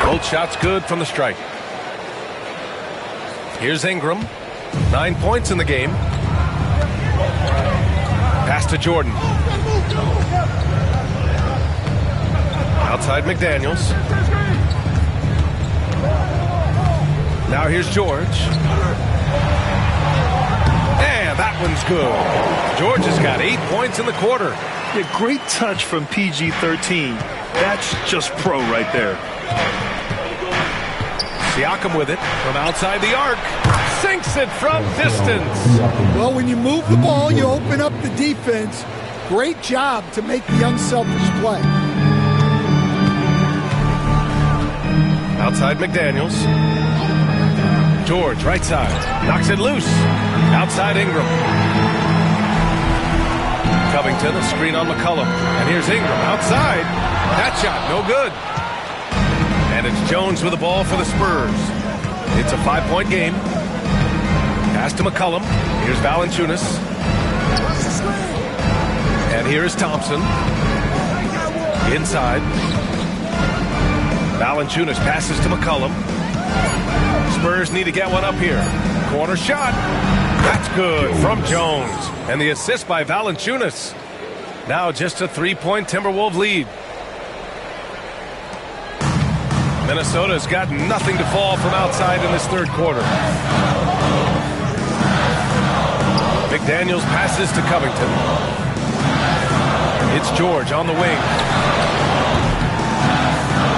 Both shots good from the strike. Here's Ingram. 9 points in the game. Pass to Jordan. Outside McDaniels. Now here's George. And that one's good. George has got 8 points in the quarter. Yeah, great touch from PG-13. That's just pro right there. Siakam with it from outside the arc. Sinks it from distance. Well, when you move the ball, you open up the defense. Great job to make the unselfish play. Outside McDaniels. George, right side. Knocks it loose. Outside Ingram. Covington, a screen on McCollum. And here's Ingram outside. That shot, no good. And it's Jones with the ball for the Spurs. It's a 5-point game. Pass to McCollum. Here's Valanciunas. And here is Thompson. Inside. Valanciunas passes to McCollum. Spurs need to get one up here. Corner shot. That's good from Jones. And the assist by Valanciunas. Now just a 3-point Timberwolves lead. Minnesota's got nothing to fall from outside in this third quarter. McDaniels passes to Covington. It's George on the wing.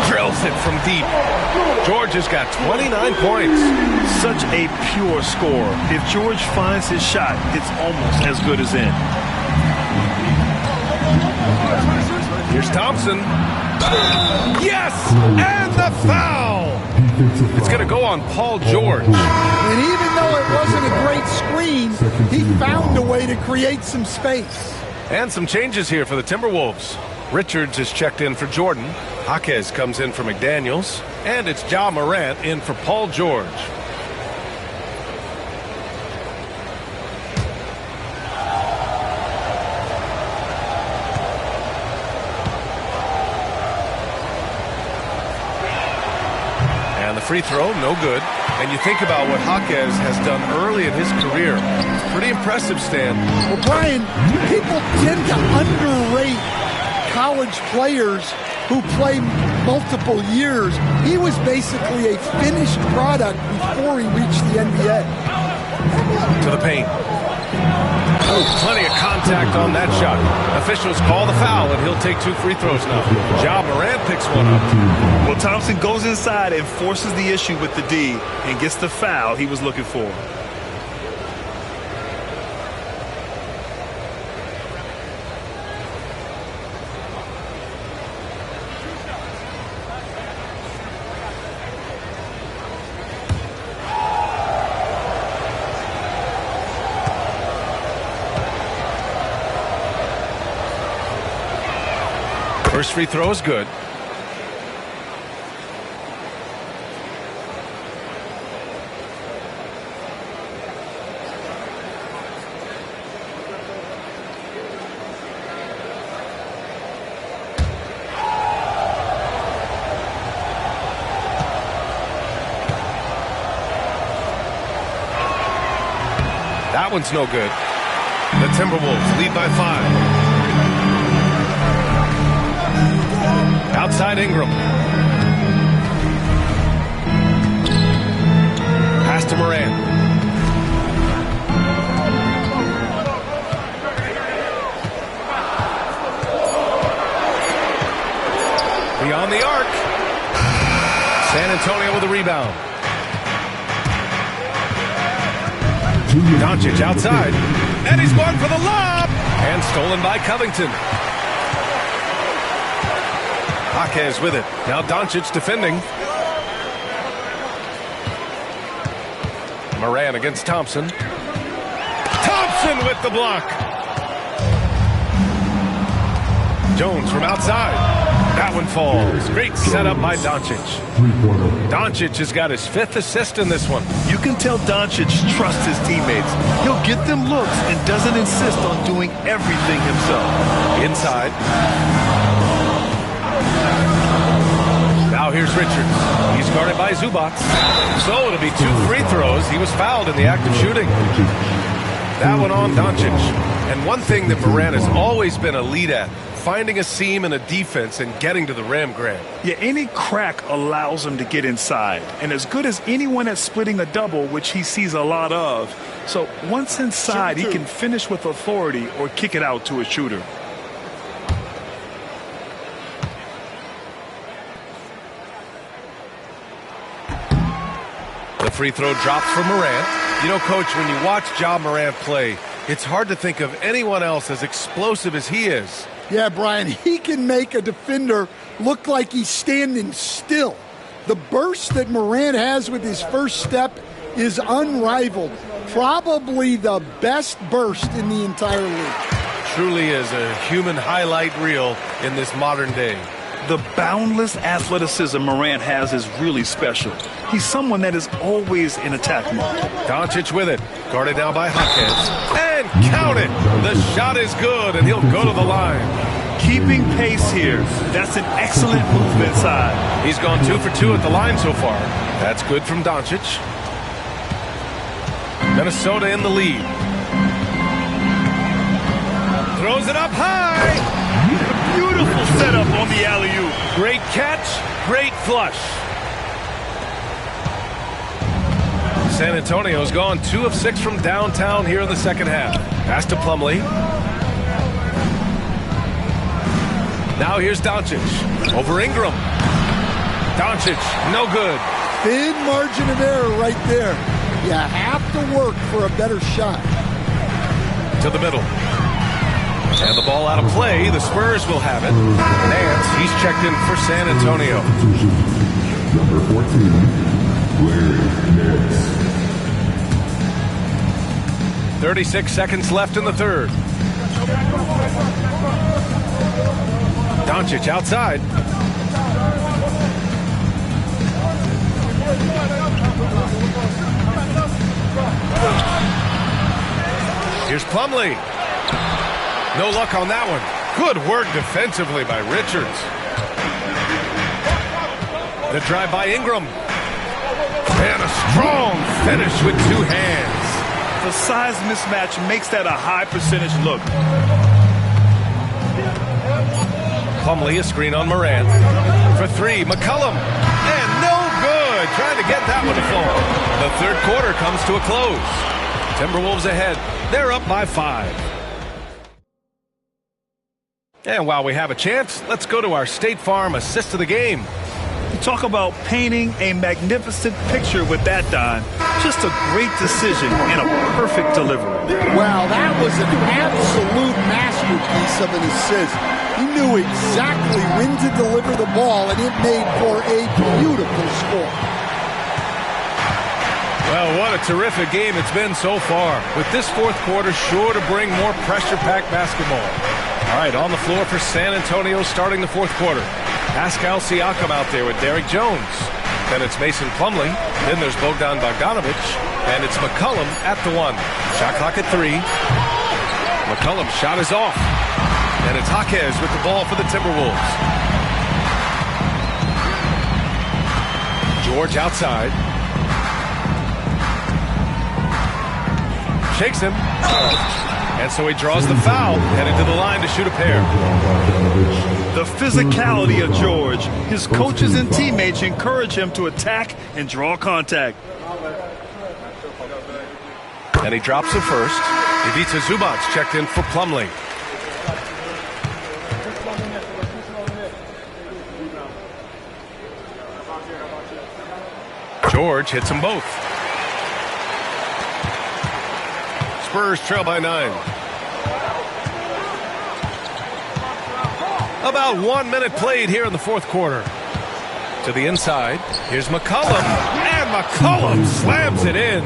Drills it from deep. George has got 29 points. Such a pure score. If George finds his shot, it's almost as good as in. Here's Thompson. Yes! And the foul! It's going to go on Paul George. And even though it wasn't a great screen, he found a way to create some space. And some changes here for the Timberwolves. Richards is checked in for Jordan. Jaquez comes in for McDaniels. And it's Ja Morant in for Paul George. And the free throw, no good. And you think about what Jaquez has done early in his career. Pretty impressive, Stan. Well, Brian, people tend to underrate college players who play multiple years. He was basically a finished product before he reached the NBA. To the paint. Oh, plenty of contact on that shot. Officials call the foul, and he'll take 2 free throws now. Ja Morant picks one up. Well, Thompson goes inside and forces the issue with the D and gets the foul he was looking for. First free throw is good. That one's no good. The Timberwolves lead by 5. Outside Ingram. Pass to Morant. Beyond the arc. San Antonio with a rebound. Doncic outside. And he's marked for the lob. And stolen by Covington. Jaquez with it. Now Doncic defending. Morant against Thompson. Thompson with the block. Jones from outside. That one falls. Great setup by Doncic. Doncic has got his 5th assist in this one. You can tell Doncic trusts his teammates. He'll get them looks and doesn't insist on doing everything himself. Inside. Now here's Richards. He's guarded by Zubac. So it'll be 2 free throws. He was fouled in the act of shooting. That one on Doncic. And one thing that Morant has always been a lead at, finding a seam in a defense and getting to the rim, Grant. Yeah, any crack allows him to get inside. And as good as anyone at splitting a double, which he sees a lot of. So once inside, he can finish with authority or kick it out to a shooter. The free throw drops for Morant. You know, Coach, when you watch Ja Morant play, it's hard to think of anyone else as explosive as he is. Yeah, Brian, he can make a defender look like he's standing still. The burst that Morant has with his first step is unrivaled. Probably the best burst in the entire league. Truly is a human highlight reel in this modern day. The boundless athleticism Morant has is really special. He's someone that is always in attack mode. Doncic with it. Guarded now by Jaquez. And count it. The shot is good, and he'll go to the line. Keeping pace here. That's an excellent move inside. He's gone 2 for 2 at the line so far. That's good from Doncic. Minnesota in the lead. Throws it up high. Beautiful setup on the alley-oop. Great catch, great flush. San Antonio's gone 2 of 6 from downtown here in the second half. Pass to Plumlee. Now here's Doncic. Over Ingram. Doncic, no good. Thin margin of error right there. You have to work for a better shot. To the middle. And the ball out of play. The Spurs will have it. Nance, he's checked in for San Antonio. Number 14, Larry Nance. 36 seconds left in the third. Doncic outside. Here's Plumlee. No luck on that one. Good work defensively by Richards. The drive by Ingram. And a strong finish with two hands. The size mismatch makes that a high percentage look. Plumlee, a screen on Morant. For three, McCollum. And no good. Trying to get that one to fall. The third quarter comes to a close. Timberwolves ahead. They're up by 5. And while we have a chance, let's go to our State Farm assist of the game. You talk about painting a magnificent picture with that, Don. Just a great decision and a perfect delivery. Wow, that was an absolute masterpiece of an assist. He knew exactly when to deliver the ball, and it made for a beautiful score. Well, what a terrific game it's been so far, with this fourth quarter sure to bring more pressure-packed basketball. All right, on the floor for San Antonio starting the fourth quarter. Pascal Siakam out there with Derrick Jones. Then it's Mason Plumlee. Then there's Bogdan Bogdanovic. And it's McCollum at the 1. Shot clock at 3. McCollum's shot is off. And it's Jaquez with the ball for the Timberwolves. George outside. Shakes him. And so he draws the foul, headed to the line to shoot a pair. The physicality of George. His coaches and teammates encourage him to attack and draw contact. And he drops it first. Ivica Zubac checked in for Plumlee. George hits them both. Spurs trail by 9. About 1 minute played here in the fourth quarter. To the inside. Here's McCollum. And McCollum slams it in.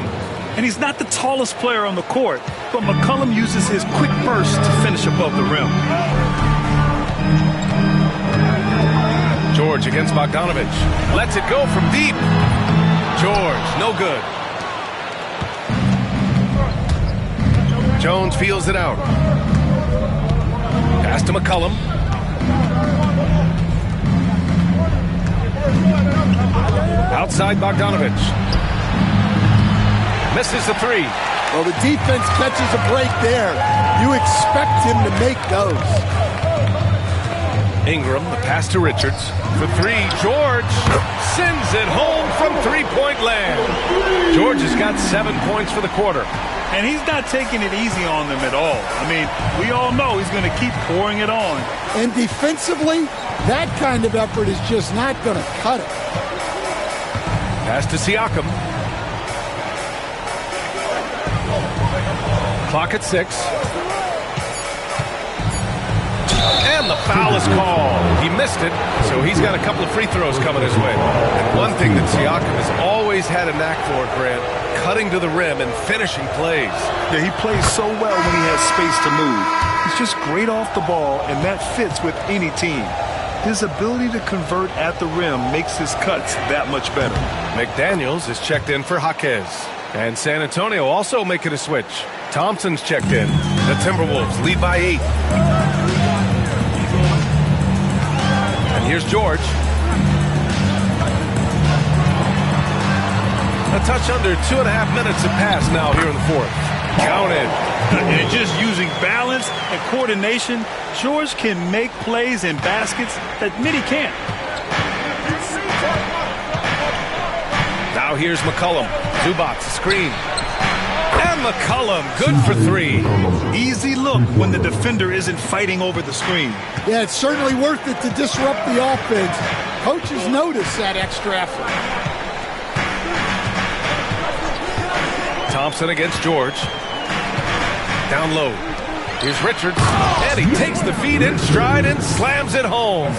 And he's not the tallest player on the court, but McCollum uses his quick burst to finish above the rim. George against Bogdanovic. Lets it go from deep. George, no good. Jones feels it out. Pass to McCollum. Outside Bogdanovic. Misses the 3. Well, the defense catches a break there. You expect him to make those. Ingram, the pass to Richards. For 3, George sends it home from three-point land. George has got 7 points for the quarter. And he's not taking it easy on them at all. I mean, we all know he's going to keep pouring it on. And defensively, that kind of effort is just not going to cut it. Pass to Siakam. Clock at 6. And the foul is called. He missed it, so he's got a couple of free throws coming his way. And one thing that Siakam has always had a knack for, Grant, cutting to the rim and finishing plays. Yeah, he plays so well when he has space to move. He's just great off the ball, and that fits with any team. His ability to convert at the rim makes his cuts that much better. McDaniels is checked in for Jaquez. And San Antonio also making a switch. Thompson's checked in. The Timberwolves lead by 8. And here's George. A touch under 2.5 minutes have passed now here in the fourth. Counted. And just using balance and coordination, George can make plays and baskets that many can't. Now here's McCollum. Zubac, screen. And McCollum, good for 3. Easy look when the defender isn't fighting over the screen. Yeah, it's certainly worth it to disrupt the offense. Coaches notice that extra effort. Thompson against George. Down low. Here's Richards, and he takes the feed in stride and slams it home.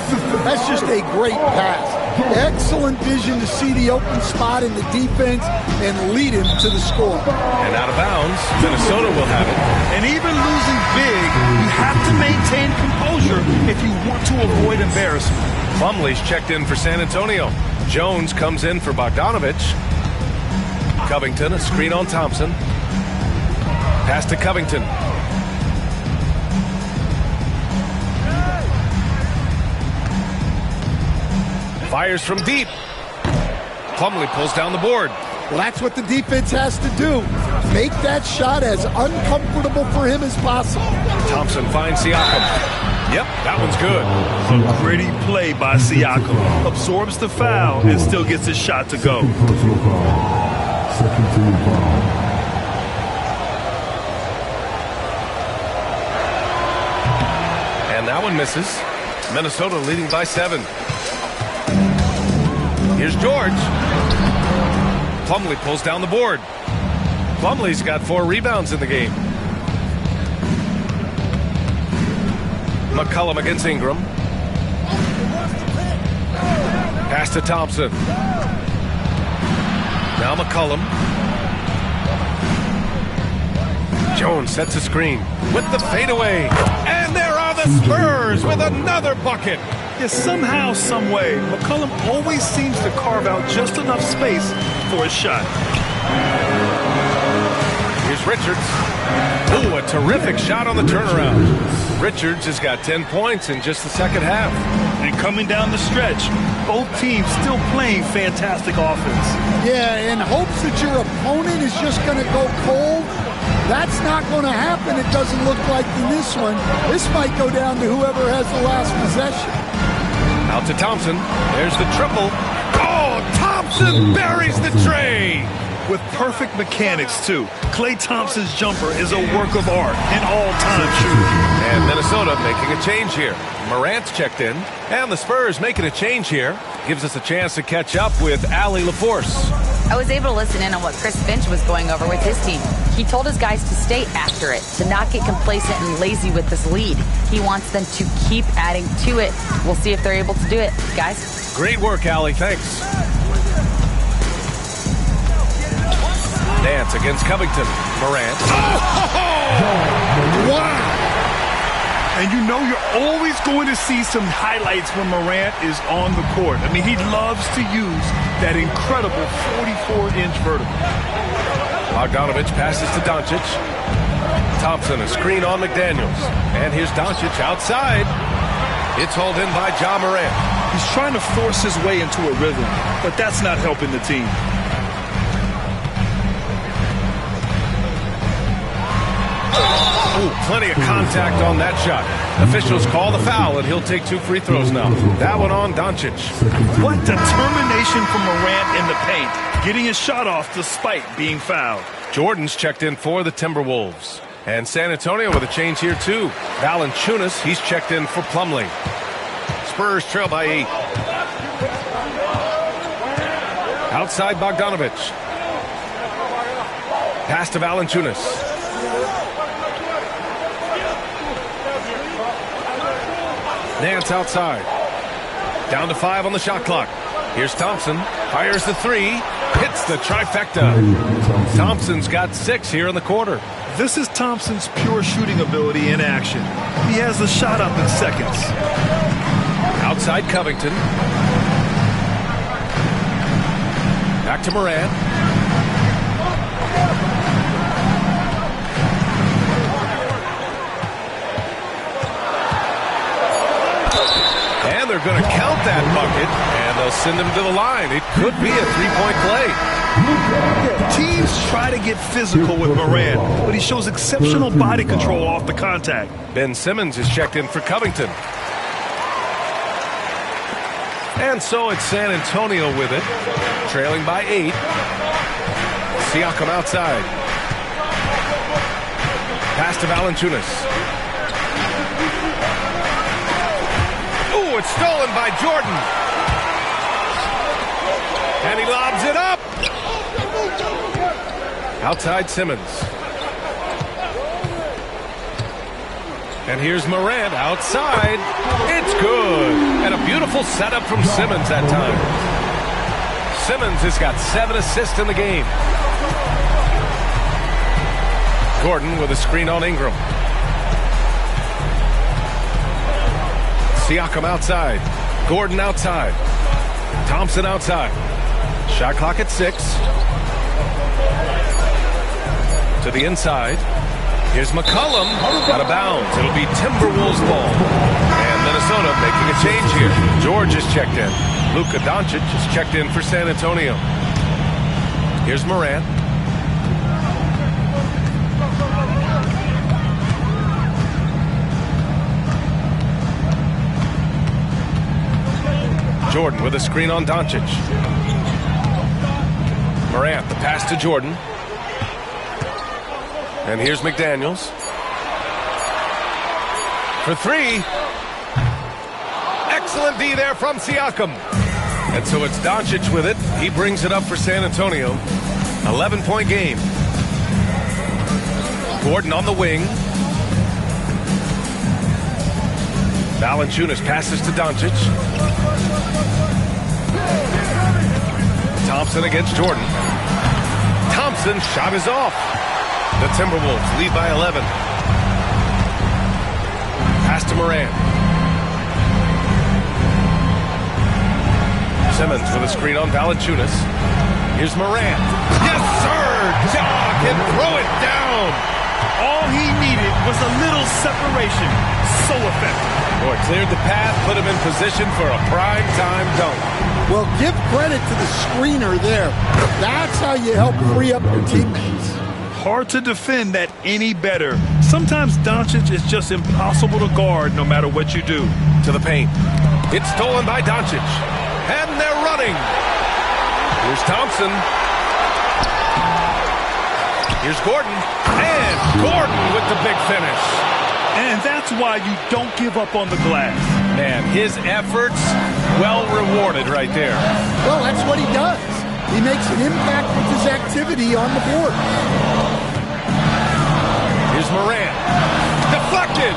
That's just a great pass. Excellent vision to see the open spot in the defense and lead him to the score. And out of bounds, Minnesota will have it. And even losing big, you have to maintain composure if you want to avoid embarrassment. Plumlee's checked in for San Antonio. Jones comes in for Bogdanovich. Covington, a screen on Thompson. Pass to Covington. Fires from deep. Plumlee pulls down the board. Well, that's what the defense has to do. Make that shot as uncomfortable for him as possible. Thompson finds Siakam. Yep, that one's good. A gritty play by Siakam. Absorbs the foul and still gets his shot to go. Personal foul. Second team foul. And that one misses. Minnesota leading by 7. Here's George. Plumlee pulls down the board. Plumlee's got 4 rebounds in the game. McCollum against Ingram. Pass to Thompson. Now McCollum. Jones sets a screen with the fadeaway. And there are the Spurs with another bucket. Yeah, somehow, some way, McCollum always seems to carve out just enough space for a shot. Here's Richards. Ooh, a terrific shot on the turnaround. Richards has got 10 points in just the second half. And coming down the stretch, both teams still playing fantastic offense. Yeah, in hopes that your opponent is just going to go cold. That's not going to happen, it doesn't look like in this one. This might go down to whoever has the last possession. Out to Thompson. There's the triple. Oh, Thompson buries the tray. With perfect mechanics, too. Klay Thompson's jumper is a work of art in all-time shooting. And Minnesota making a change here. Morant's checked in. And the Spurs making a change here. Gives us a chance to catch up with Allie LaForce. I was able to listen in on what Chris Finch was going over with his team. He told his guys to stay after it, to not get complacent and lazy with this lead. He wants them to keep adding to it. We'll see if they're able to do it, guys. Great work, Allie. Thanks. Nance against Covington. Morant. Oh! Wow! And you know you're always going to see some highlights when Morant is on the court. I mean, he loves to use that incredible 44-inch vertical. Bogdanovich passes to Doncic. Thompson, a screen on McDaniels. And here's Doncic outside. It's hauled in by Ja Morant. He's trying to force his way into a rhythm, but that's not helping the team. Ooh, plenty of contact on that shot. Officials call the foul, and he'll take 2 free throws now. That one on Doncic. What determination from Morant in the paint, getting his shot off despite being fouled. Jordan's checked in for the Timberwolves. And San Antonio with a change here, too. Valanciunas, he's checked in for Plumlee. Spurs trail by 8. Outside Bogdanovich. Pass to Valanciunas. Nance outside. Down to 5 on the shot clock. Here's Thompson. Fires the 3. Hits the trifecta. Thompson's got 6 here in the quarter. This is Thompson's pure shooting ability in action. He has the shot up in seconds. Outside Covington. Back to Morant. And they're going to count that bucket, and they'll send him to the line. It could be a 3-point play. Teams try to get physical with Morant, but he shows exceptional body control off the contact. Ben Simmons is checked in for Covington. And so it's San Antonio with it, trailing by 8. Siakam outside. Pass to Valanciunas. Ooh, it's stolen by Jordan. And he lobs it up. Outside Simmons. And here's Morant outside. It's good. And a beautiful setup from Simmons that time. Simmons has got 7 assists in the game. Gordon with a screen on Ingram. Siakam outside. Gordon outside. Thompson outside. Shot clock at 6. To the inside. Here's McCollum out of bounds. It'll be Timberwolves ball. And Minnesota making a change here. George is checked in. Luka Doncic is checked in for San Antonio. Here's Morant. Jordan with a screen on Doncic. Morant, the pass to Jordan. And here's McDaniels. For 3. Excellent D there from Siakam. And so it's Doncic with it. He brings it up for San Antonio. 11-point game. Gordon on the wing. Valanciunas passes to Doncic. Thompson against Jordan. Thompson shot is off. The Timberwolves lead by 11. Pass to Morant. Simmons with a screen on Valanciunas. Here's Morant. Yes, sir! Ja can throw it down. All he needed was a little separation. So effective. Boy, cleared the path, put him in position for a prime-time dunk. Well, give credit to the screener there. That's how you help free up your teammates. Hard to defend that any better. Sometimes Doncic is just impossible to guard no matter what you do. To the paint. It's stolen by Doncic. And they're running. Here's Thompson. Here's Gordon. And Gordon with the big finish. And that's why you don't give up on the glass. Man, his efforts well rewarded right there. Well, that's what he does. He makes an impact with his activity on the board. Here's Morant. Deflected.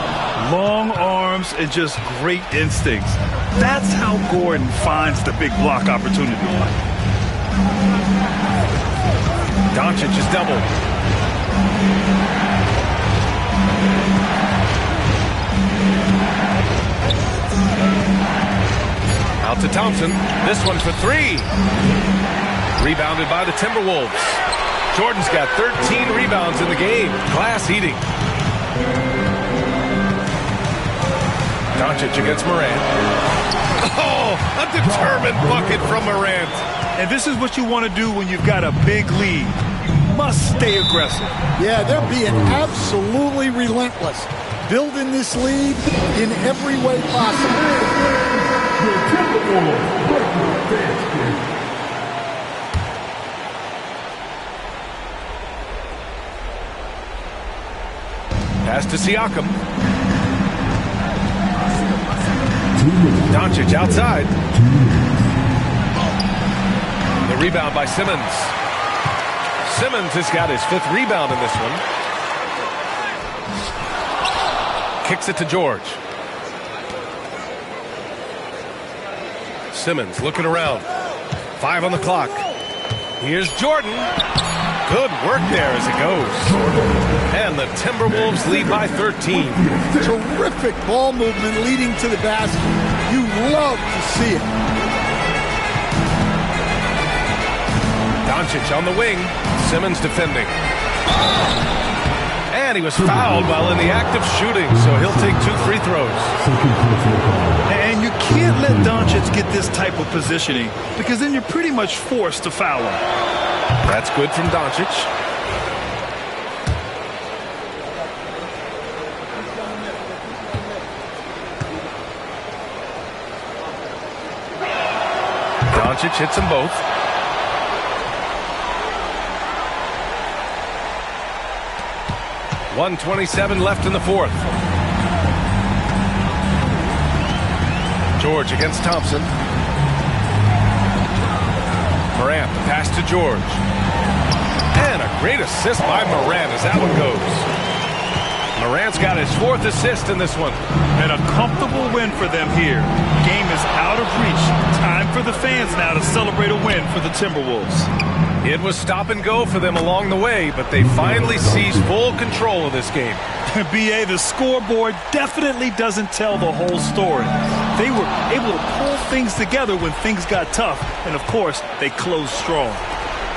Long arms and just great instincts. That's how Gordon finds the big block opportunity. Doncic is doubled. Out to Thompson. This one for 3. Rebounded by the Timberwolves. Jordan's got 13 rebounds in the game. Glass eating. Doncic against Morant. Oh, a determined bucket from Morant. And this is what you want to do when you've got a big lead. You must stay aggressive. Yeah, they're being absolutely relentless. Building this lead in every way possible. Pass to Siakam. Doncic outside. The rebound by Simmons. Simmons has got his 5th rebound in this one. Kicks it to George. Simmons looking around. 5 on the clock. Here's Jordan. Good work there as it goes. And the Timberwolves lead by 13. Terrific ball movement leading to the basket. You love to see it. Doncic on the wing. Simmons defending. And he was fouled while in the act of shooting, so he'll take 2 free throws. And you can't let Doncic get this type of positioning because then you're pretty much forced to foul him. That's good from Doncic. Doncic hits them both. .127 left in the 4th. George against Thompson. Morant, the pass to George. And a great assist by Morant as that one goes. Morant's got his 4th assist in this one. And a comfortable win for them here. Game is out of reach. Time for the fans now to celebrate a win for the Timberwolves. It was stop and go for them along the way, but they finally seized full control of this game. B.A., the scoreboard definitely doesn't tell the whole story. They were able to pull things together when things got tough, and of course, they closed strong.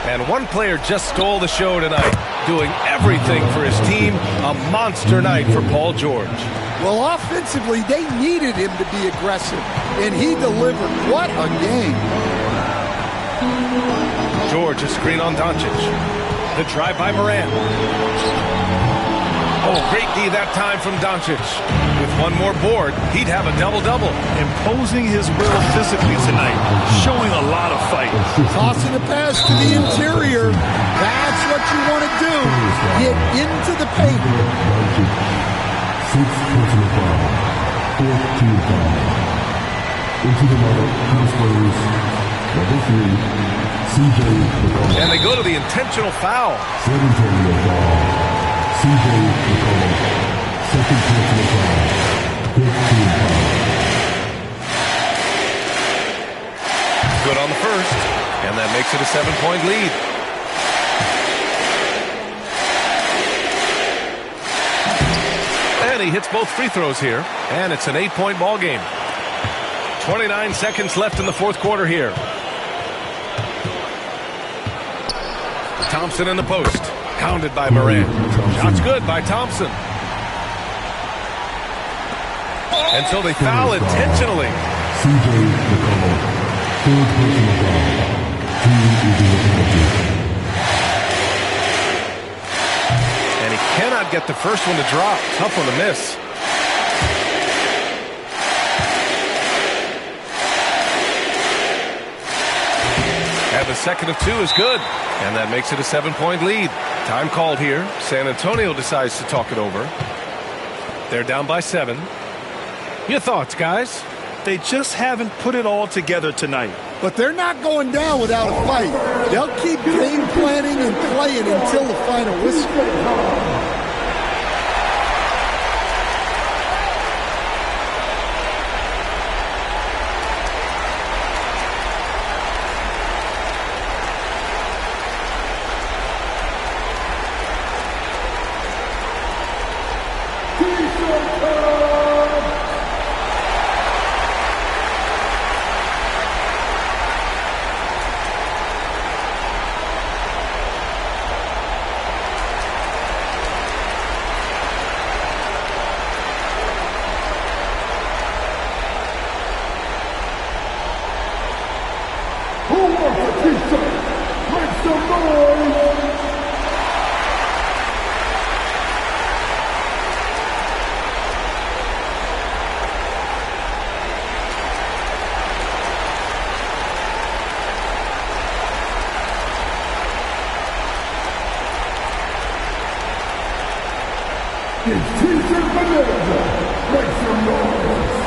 And one player just stole the show tonight, doing everything for his team. A monster night for Paul George. Well, offensively, they needed him to be aggressive, and he delivered. What a game. George, a screen on Doncic. The drive by Morant. Oh, great D that time from Doncic. With one more board, he'd have a double-double. Imposing his will physically tonight, showing a lot of fight. Tossing a pass to the interior. That's what you want to do. Get into the paint. 6 personal foul. 4th team foul. Into the line, house players. Number 3, CJ McCollum. And they go to the intentional foul. 7 personal foul. CJ McCollum. 2nd personal foul. 5th team foul. Good on the first, and that makes it a 7-point lead. And he hits both free throws here, and it's an 8-point ball game. 29 seconds left in the 4th quarter here. Thompson in the post, pounded by Morant. Shot's good by Thompson. And so they foul intentionally. CJ McCollum. 3rd personal foul. 2 is in the penalty. And he cannot get the first one to drop. Tough one to miss. And the second of 2 is good. And that makes it a 7-point lead. Time called here. San Antonio decides to talk it over. They're down by 7. Your thoughts, guys? They just haven't put it all together tonight. But they're not going down without a fight. They'll keep game planning and playing until the final whistle. It's T-shirt Bonanza. Make some noise.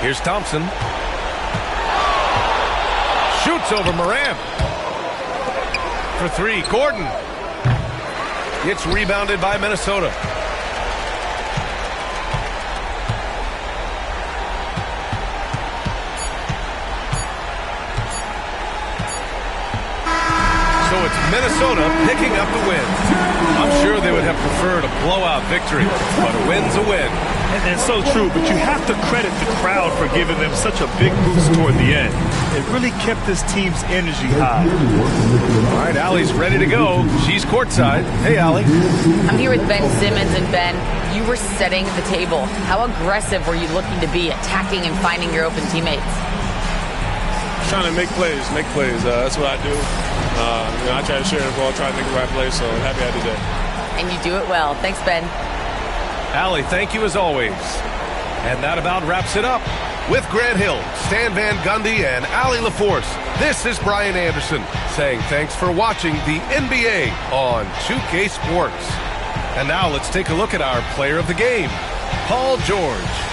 Here's Thompson. Shoots over Morant. For 3, Gordon. It's rebounded by Minnesota. So it's Minnesota picking up the win. I'm sure they would have preferred a blowout victory, but a win's a win. And so true, but you have to credit the crowd for giving them such a big boost toward the end. It really kept this team's energy high. All right, Allie's ready to go. She's courtside. Hey, Allie. I'm here with Ben Simmons, and Ben, you were setting the table. How aggressive were you looking to be, attacking and finding your open teammates? Trying to make plays. That's what I do. I try to share the ball, try to make the right play, so I'm happy I did that. And you do it well. Thanks, Ben. Allie, thank you as always. And that about wraps it up. With Grant Hill, Stan Van Gundy, and Allie LaForce, this is Brian Anderson saying thanks for watching the NBA on 2K Sports. And now let's take a look at our player of the game, Paul George.